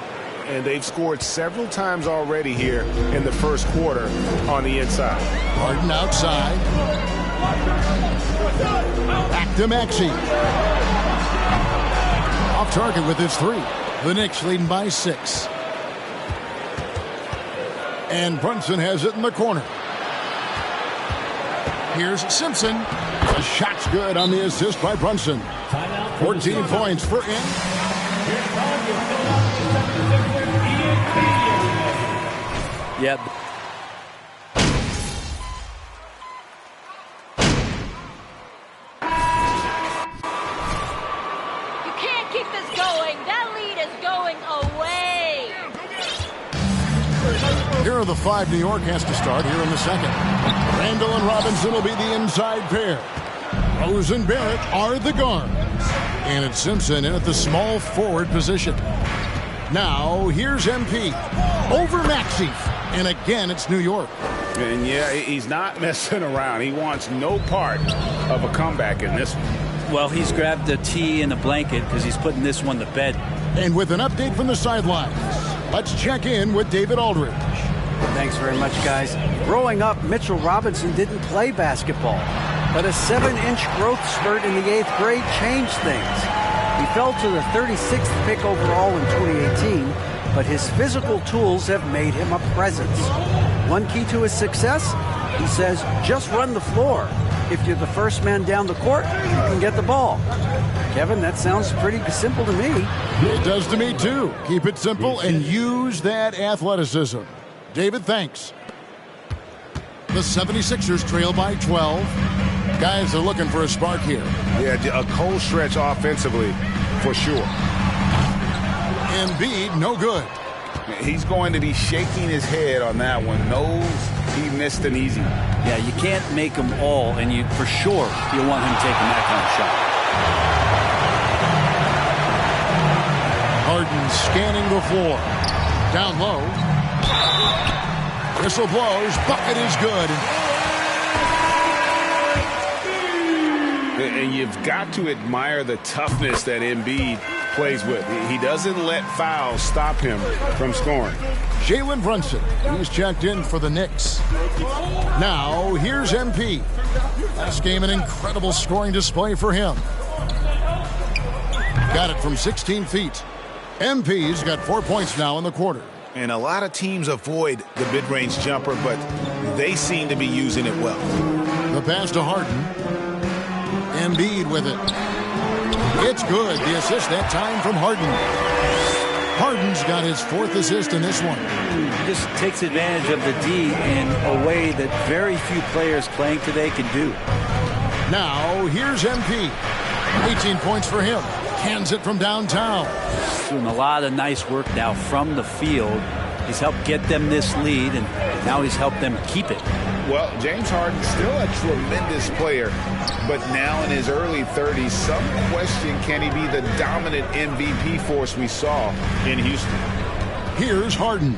And they've scored several times already here in the first quarter on the inside. Harden outside. Back to Maxey. Off target with his 3. The Knicks leading by 6. And Brunson has it in the corner. Here's Simpson. The shot's good on the assist by Brunson. 14 points for him. Yep. You can't keep this going. That lead is going away. Here are the 5 New York has to start here in the second. Randall and Robinson will be the inside pair. Rose and Barrett are the guards. And it's Simpson in at the small forward position. Now, here's MP. Over Maxey. And again, it's New York. And yeah, he's not messing around. He wants no part of a comeback in this one. Well, he's grabbed a tee and a blanket because he's putting this one to bed. And with an update from the sidelines, let's check in with David Aldridge. Thanks very much, guys. Growing up, Mitchell Robinson didn't play basketball, but a 7-inch growth spurt in the 8th grade changed things. He fell to the 36th pick overall in 2018, but his physical tools have made him a presence. One key to his success, he says, just run the floor. If you're the first man down the court, you can get the ball. Kevin, that sounds pretty simple to me. It does to me, too. Keep it simple and use that athleticism. David, thanks. The 76ers trail by 12. Guys are looking for a spark here. Yeah, a cold stretch offensively, for sure. Embiid, no good. He's going to be shaking his head on that one. Knows he missed an easy. Yeah, you can't make them all, and you for sure you want him taking that kind of shot. Harden scanning the floor. Down low. Whistle blows. Bucket is good. And you've got to admire the toughness that Embiid plays with. He doesn't let fouls stop him from scoring. Jalen Brunson, he's checked in for the Knicks. Now, here's MP. Last game, an incredible scoring display for him. Got it from 16 feet. MP's got 4 points now in the quarter. And a lot of teams avoid the mid-range jumper, but they seem to be using it well. The pass to Harden. Embiid with it. It's good. The assist that time from Harden. Harden's got his 4th assist in this one. He just takes advantage of the D in a way that very few players playing today can do. Now, here's MP. 18 points for him. Hands it from downtown. Doing a lot of nice work now from the field. He's helped get them this lead, and now he's helped them keep it. Well, James Harden's still a tremendous player, but now in his early 30s, some question, can he be the dominant MVP force we saw in Houston? Here's Harden.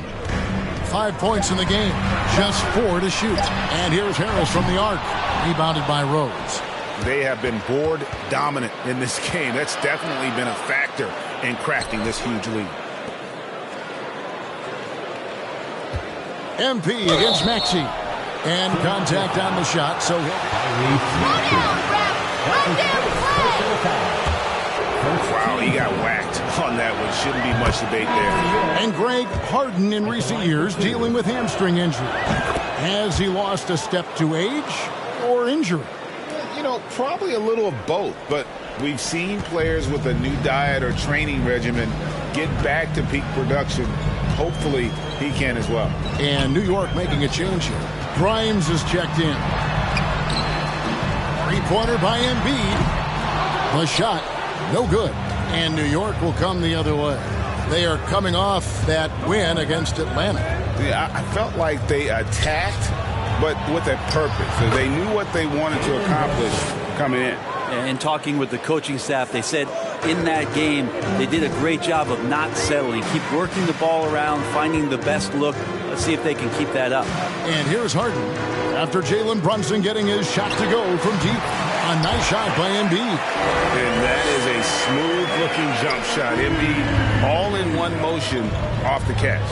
5 points in the game, just 4 to shoot. And here's Harris from the arc, rebounded by Rose. They have been board dominant in this game. That's definitely been a factor in crafting this huge lead. MP against Maxey. And contact on the shot, so wow, he got whacked on that one. Shouldn't be much debate there. And Greg Harden in recent years dealing with hamstring injury. Has he lost a step to age or injury? You know, probably a little of both, but we've seen players with a new diet or training regimen get back to peak production. Hopefully, he can as well. And New York making a change here. Grimes is checked in. 3-pointer by Embiid. The shot, no good. And New York will come the other way. They are coming off that win against Atlanta. Yeah, I felt like they attacked, but with a purpose. They knew what they wanted to accomplish coming in. And talking with the coaching staff, they said in that game they did a great job of not settling. Keep working the ball around, finding the best look. Let's see if they can keep that up. And here's Harden. After Jalen Brunson getting his shot to go from deep. A nice shot by Embiid. And that is a smooth-looking jump shot. Embiid all in one motion off the catch.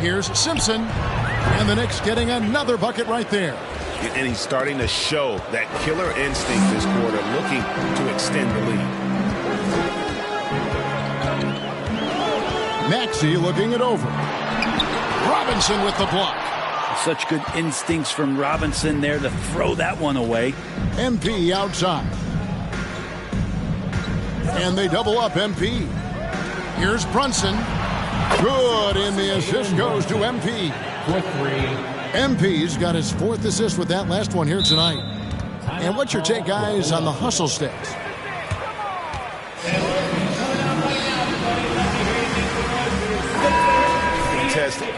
Here's Simpson. And the Knicks getting another bucket right there. And he's starting to show that killer instinct this quarter, looking to extend the lead. Maxey looking it over. Robinson with the block. Such good instincts from Robinson there to throw that one away. MP outside. And they double up MP. Here's Brunson. Good, and the assist goes to MP. MP's got his 4th assist with that last one here tonight. And what's your take, guys, on the hustle stats? Fantastic.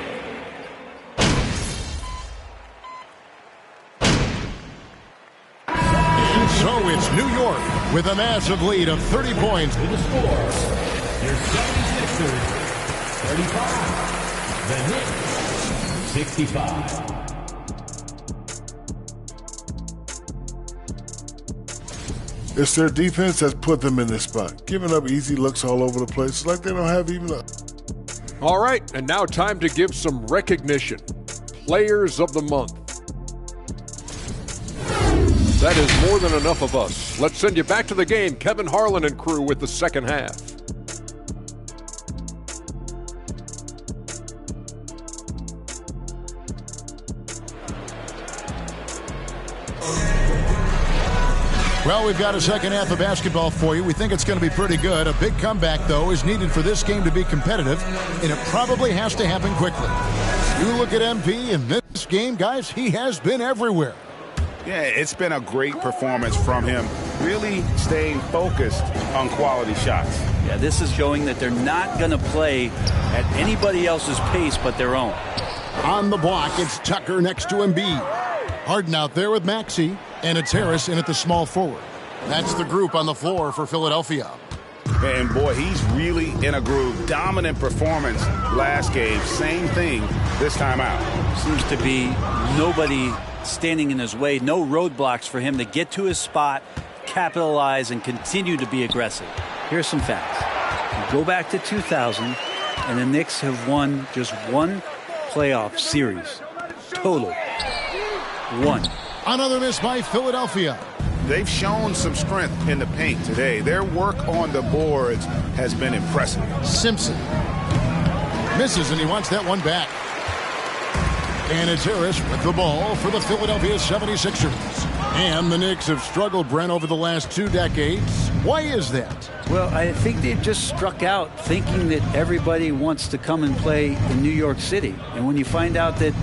And so it's New York with a massive lead of 30 points. To the score, your 76ers, 35. The Knicks, 65. It's their defense that's put them in this spot. Giving up easy looks all over the place. It's like they don't have even a... All right, and now time to give some recognition. Players of the Month. That is more than enough of us. Let's send you back to the game, Kevin Harlan and crew with the second half. Well, we've got a second half of basketball for you. We think it's going to be pretty good. A big comeback, though, is needed for this game to be competitive, and it probably has to happen quickly. You look at MP in this game, guys, he has been everywhere. Yeah, it's been a great performance from him, really staying focused on quality shots. Yeah, this is showing that they're not going to play at anybody else's pace but their own. On the block, it's Tucker next to Embiid. Harden out there with Maxey, and it's Harris in at the small forward. That's the group on the floor for Philadelphia. And boy, he's really in a groove. Dominant performance last game. Same thing this time out. Seems to be nobody standing in his way. No roadblocks for him to get to his spot, capitalize and continue to be aggressive. Here's some facts. You go back to 2000, and the Knicks have won just one playoff series. Total. One. Another miss by Philadelphia. They've shown some strength in the paint today. Their work on the boards has been impressive. Simpson misses, and he wants that one back. And it's Harris with the ball for the Philadelphia 76ers. And the Knicks have struggled, Brent, over the last 2 decades. Why is that? Well, I think they've just struck out thinking that everybody wants to come and play in New York City. And when you find out that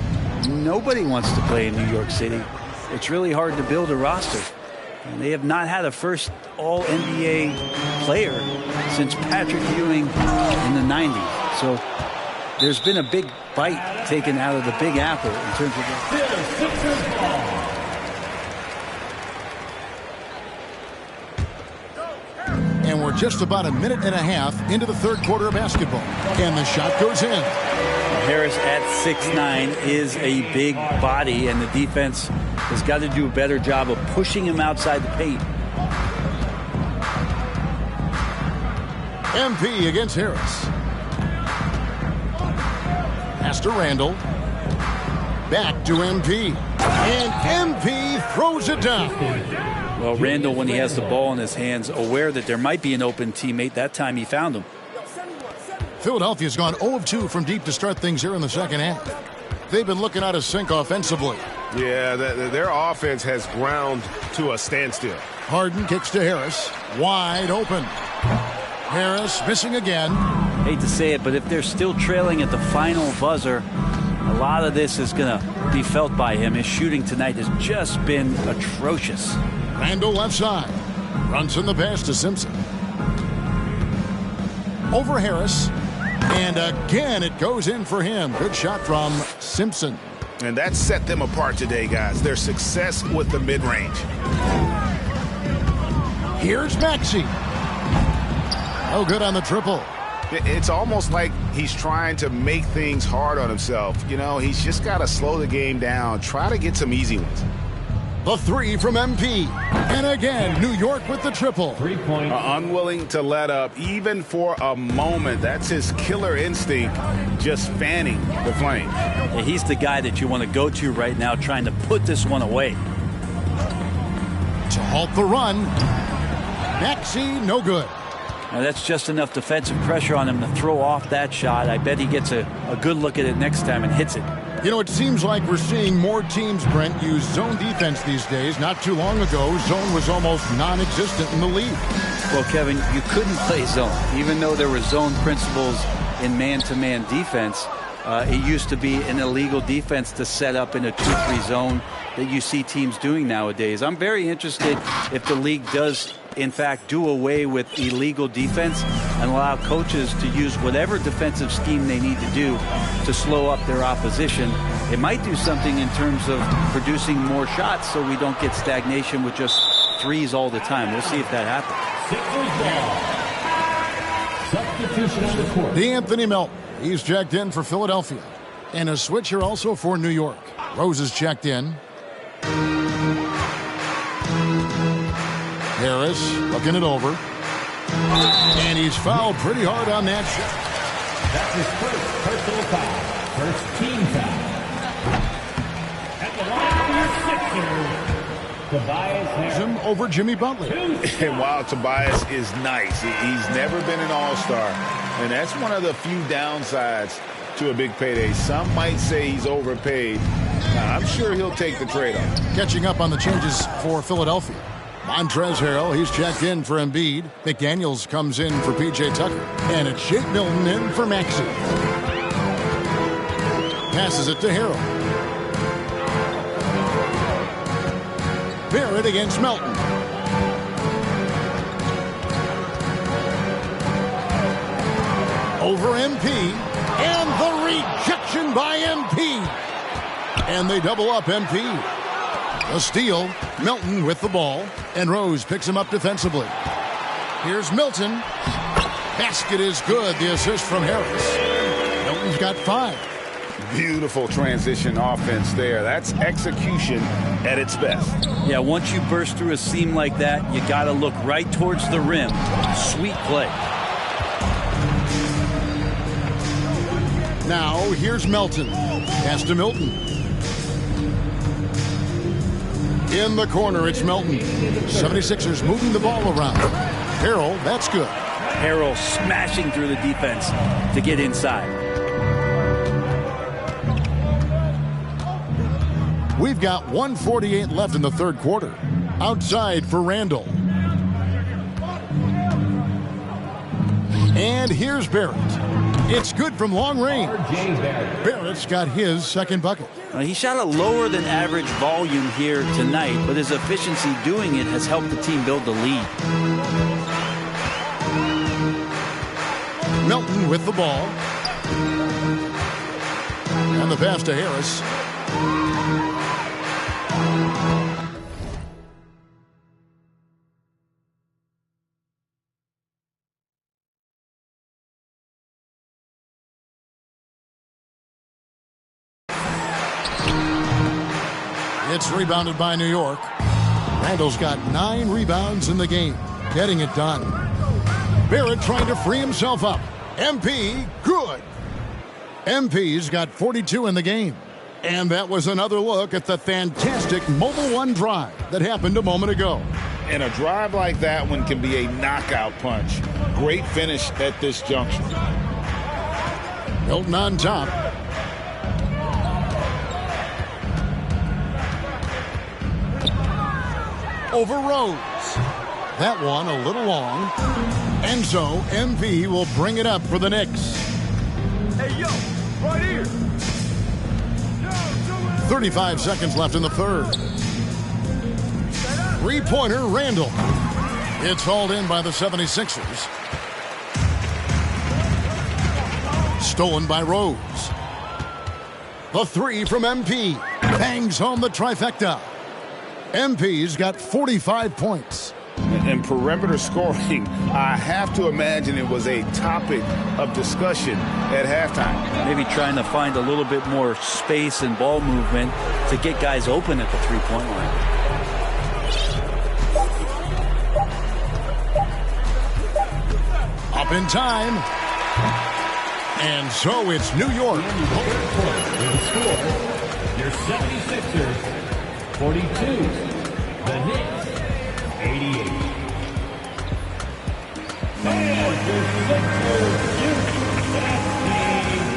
nobody wants to play in New York City, it's really hard to build a roster. And they have not had a first All-NBA player since Patrick Ewing in the 90s. So there's been a big bite taken out of the Big Apple in terms of that. And we're just about a minute and a half into the third quarter of basketball. And the shot goes in. Harris at 6'9" is a big body, and the defense has got to do a better job of pushing him outside the paint. MP against Harris. Pass to Randall. Back to MP. And MP throws it down. Well, Randall, when he has the ball in his hands, aware that there might be an open teammate, that time he found him. Philadelphia's gone 0 of 2 from deep to start things here in the second half. They've been looking out of sync offensively. Yeah, their offense has ground to a standstill. Harden kicks to Harris. Wide open. Harris missing again. Hate to say it, but if they're still trailing at the final buzzer, a lot of this is going to be felt by him. His shooting tonight has just been atrocious. Randall left side. Runs in the pass to Simpson. Over Harris. And again, it goes in for him. Good shot from Simpson. And that set them apart today, guys. Their success with the mid-range. Here's Maxey. Oh, good on the triple. It's almost like he's trying to make things hard on himself. You know, he's just got to slow the game down. Try to get some easy ones. The three from MP. And again, New York with the triple. 3-point. Unwilling to let up, even for a moment. That's his killer instinct, just fanning the flame. Yeah, he's the guy that you want to go to right now, trying to put this one away. To halt the run. Maxey, no good. Now that's just enough defensive pressure on him to throw off that shot. I bet he gets a good look at it next time and hits it. You know, it seems like we're seeing more teams, Brent, use zone defense these days. Not too long ago, zone was almost non-existent in the league. Well, Kevin, you couldn't play zone. Even though there were zone principles in man-to-man defense, it used to be an illegal defense to set up in a 2-3 zone that you see teams doing nowadays. I'm very interested if the league does, in fact, do away with illegal defense and allow coaches to use whatever defensive scheme they need to do to slow up their opposition. It might do something in terms of producing more shots so we don't get stagnation with just threes all the time. We'll see if that happens. Substitution on the court. D'Anthony Melton. He's checked in for Philadelphia. And a switch here also for New York. Rose is checked in. Harris looking it over. And he's fouled pretty hard on that shot. That's his first personal foul. First team foul. At the line for your Sixers, Tobias Harris. Over Jimmy Butler. And while Tobias is nice, he's never been an all-star. And that's one of the few downsides to a big payday. Some might say he's overpaid. I'm sure he'll take the trade-off. Catching up on the changes for Philadelphia. Montrezl Harrell, he's checked in for Embiid. McDaniels comes in for P.J. Tucker. And it's Shake Milton in for Maxey. Passes it to Harrell. Barrett against Melton. Over MP. And the rejection by MP. And they double up MP. A steal. Melton with the ball. And Rose picks him up defensively. Here's Milton. Basket is good. The assist from Harris. Milton's got 5. Beautiful transition offense there. That's execution at its best. Yeah, once you burst through a seam like that, you got to look right towards the rim. Sweet play. Now, here's Melton. Pass to Milton. In the corner, it's Melton. 76ers moving the ball around. Harrell, that's good. Harrell smashing through the defense to get inside. We've got 1:48 left in the third quarter. Outside for Randall. And here's Barrett. It's good from long range. Barrett's got his second bucket. He shot a lower than average volume here tonight, but his efficiency doing it has helped the team build the lead. Melton with the ball. And the pass to Harris. It's rebounded by New York. Randall's got 9 rebounds in the game, getting it done. Barrett trying to free himself up. MP, good. MP's got 42 in the game. And that was another look at the fantastic Mobile One drive that happened a moment ago. And a drive like that one can be a knockout punch. Great finish at this juncture. Milton on top. Over Rose. That one a little long. And so MP will bring it up for the Knicks. Hey, yo, right here. 35 seconds left in the third. Three-pointer, Randall. It's hauled in by the 76ers. Stolen by Rose. The three from MP. Bangs home the trifecta. MP's got 45 points. And perimeter scoring, I have to imagine it was a topic of discussion at halftime. Maybe trying to find a little bit more space and ball movement to get guys open at the three-point line. Up in time. And so it's New York. With the score, your 76ers 42, the Knicks 88. And your Sixers shoot that game.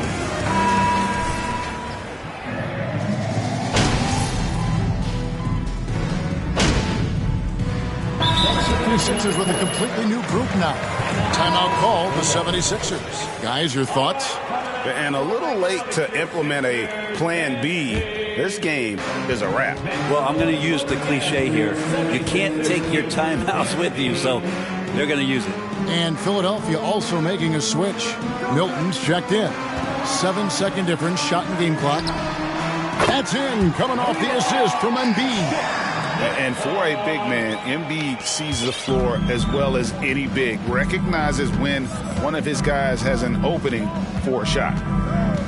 76ers with a completely new group now. Timeout call, the 76ers. Guys, your thoughts? And a little late to implement a plan B. This game is a wrap. Well, I'm going to use the cliche here. You can't take your timeouts with you, so they're going to use it. And Philadelphia also making a switch. Milton's checked in. 7-second difference, shot and game clock. That's in, coming off the assist from Embiid. And for a big man, Embiid sees the floor as well as any big. Recognizes when one of his guys has an opening for a shot.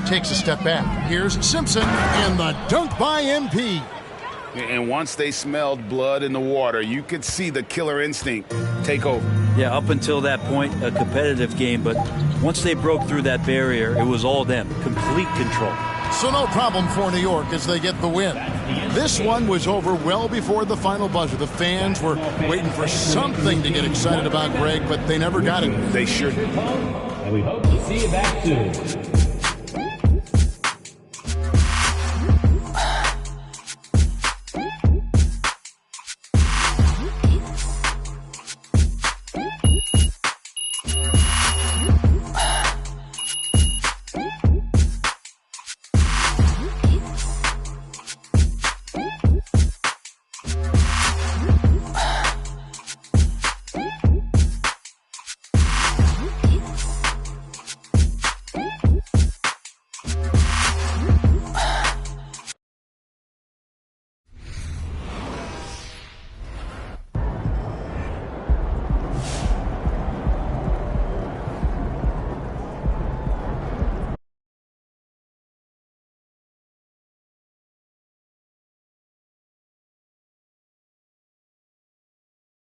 Takes a step back. Here's Simpson and the dunk by MP. And once they smelled blood in the water, you could see the killer instinct take over. Yeah, up until that point, a competitive game, but once they broke through that barrier, it was all them. Complete control. So no problem for New York as they get the win. This one was over well before the final buzzer. The fans were waiting for something to get excited about, Greg, but they never got it. They sure did. And we hope to see you back soon.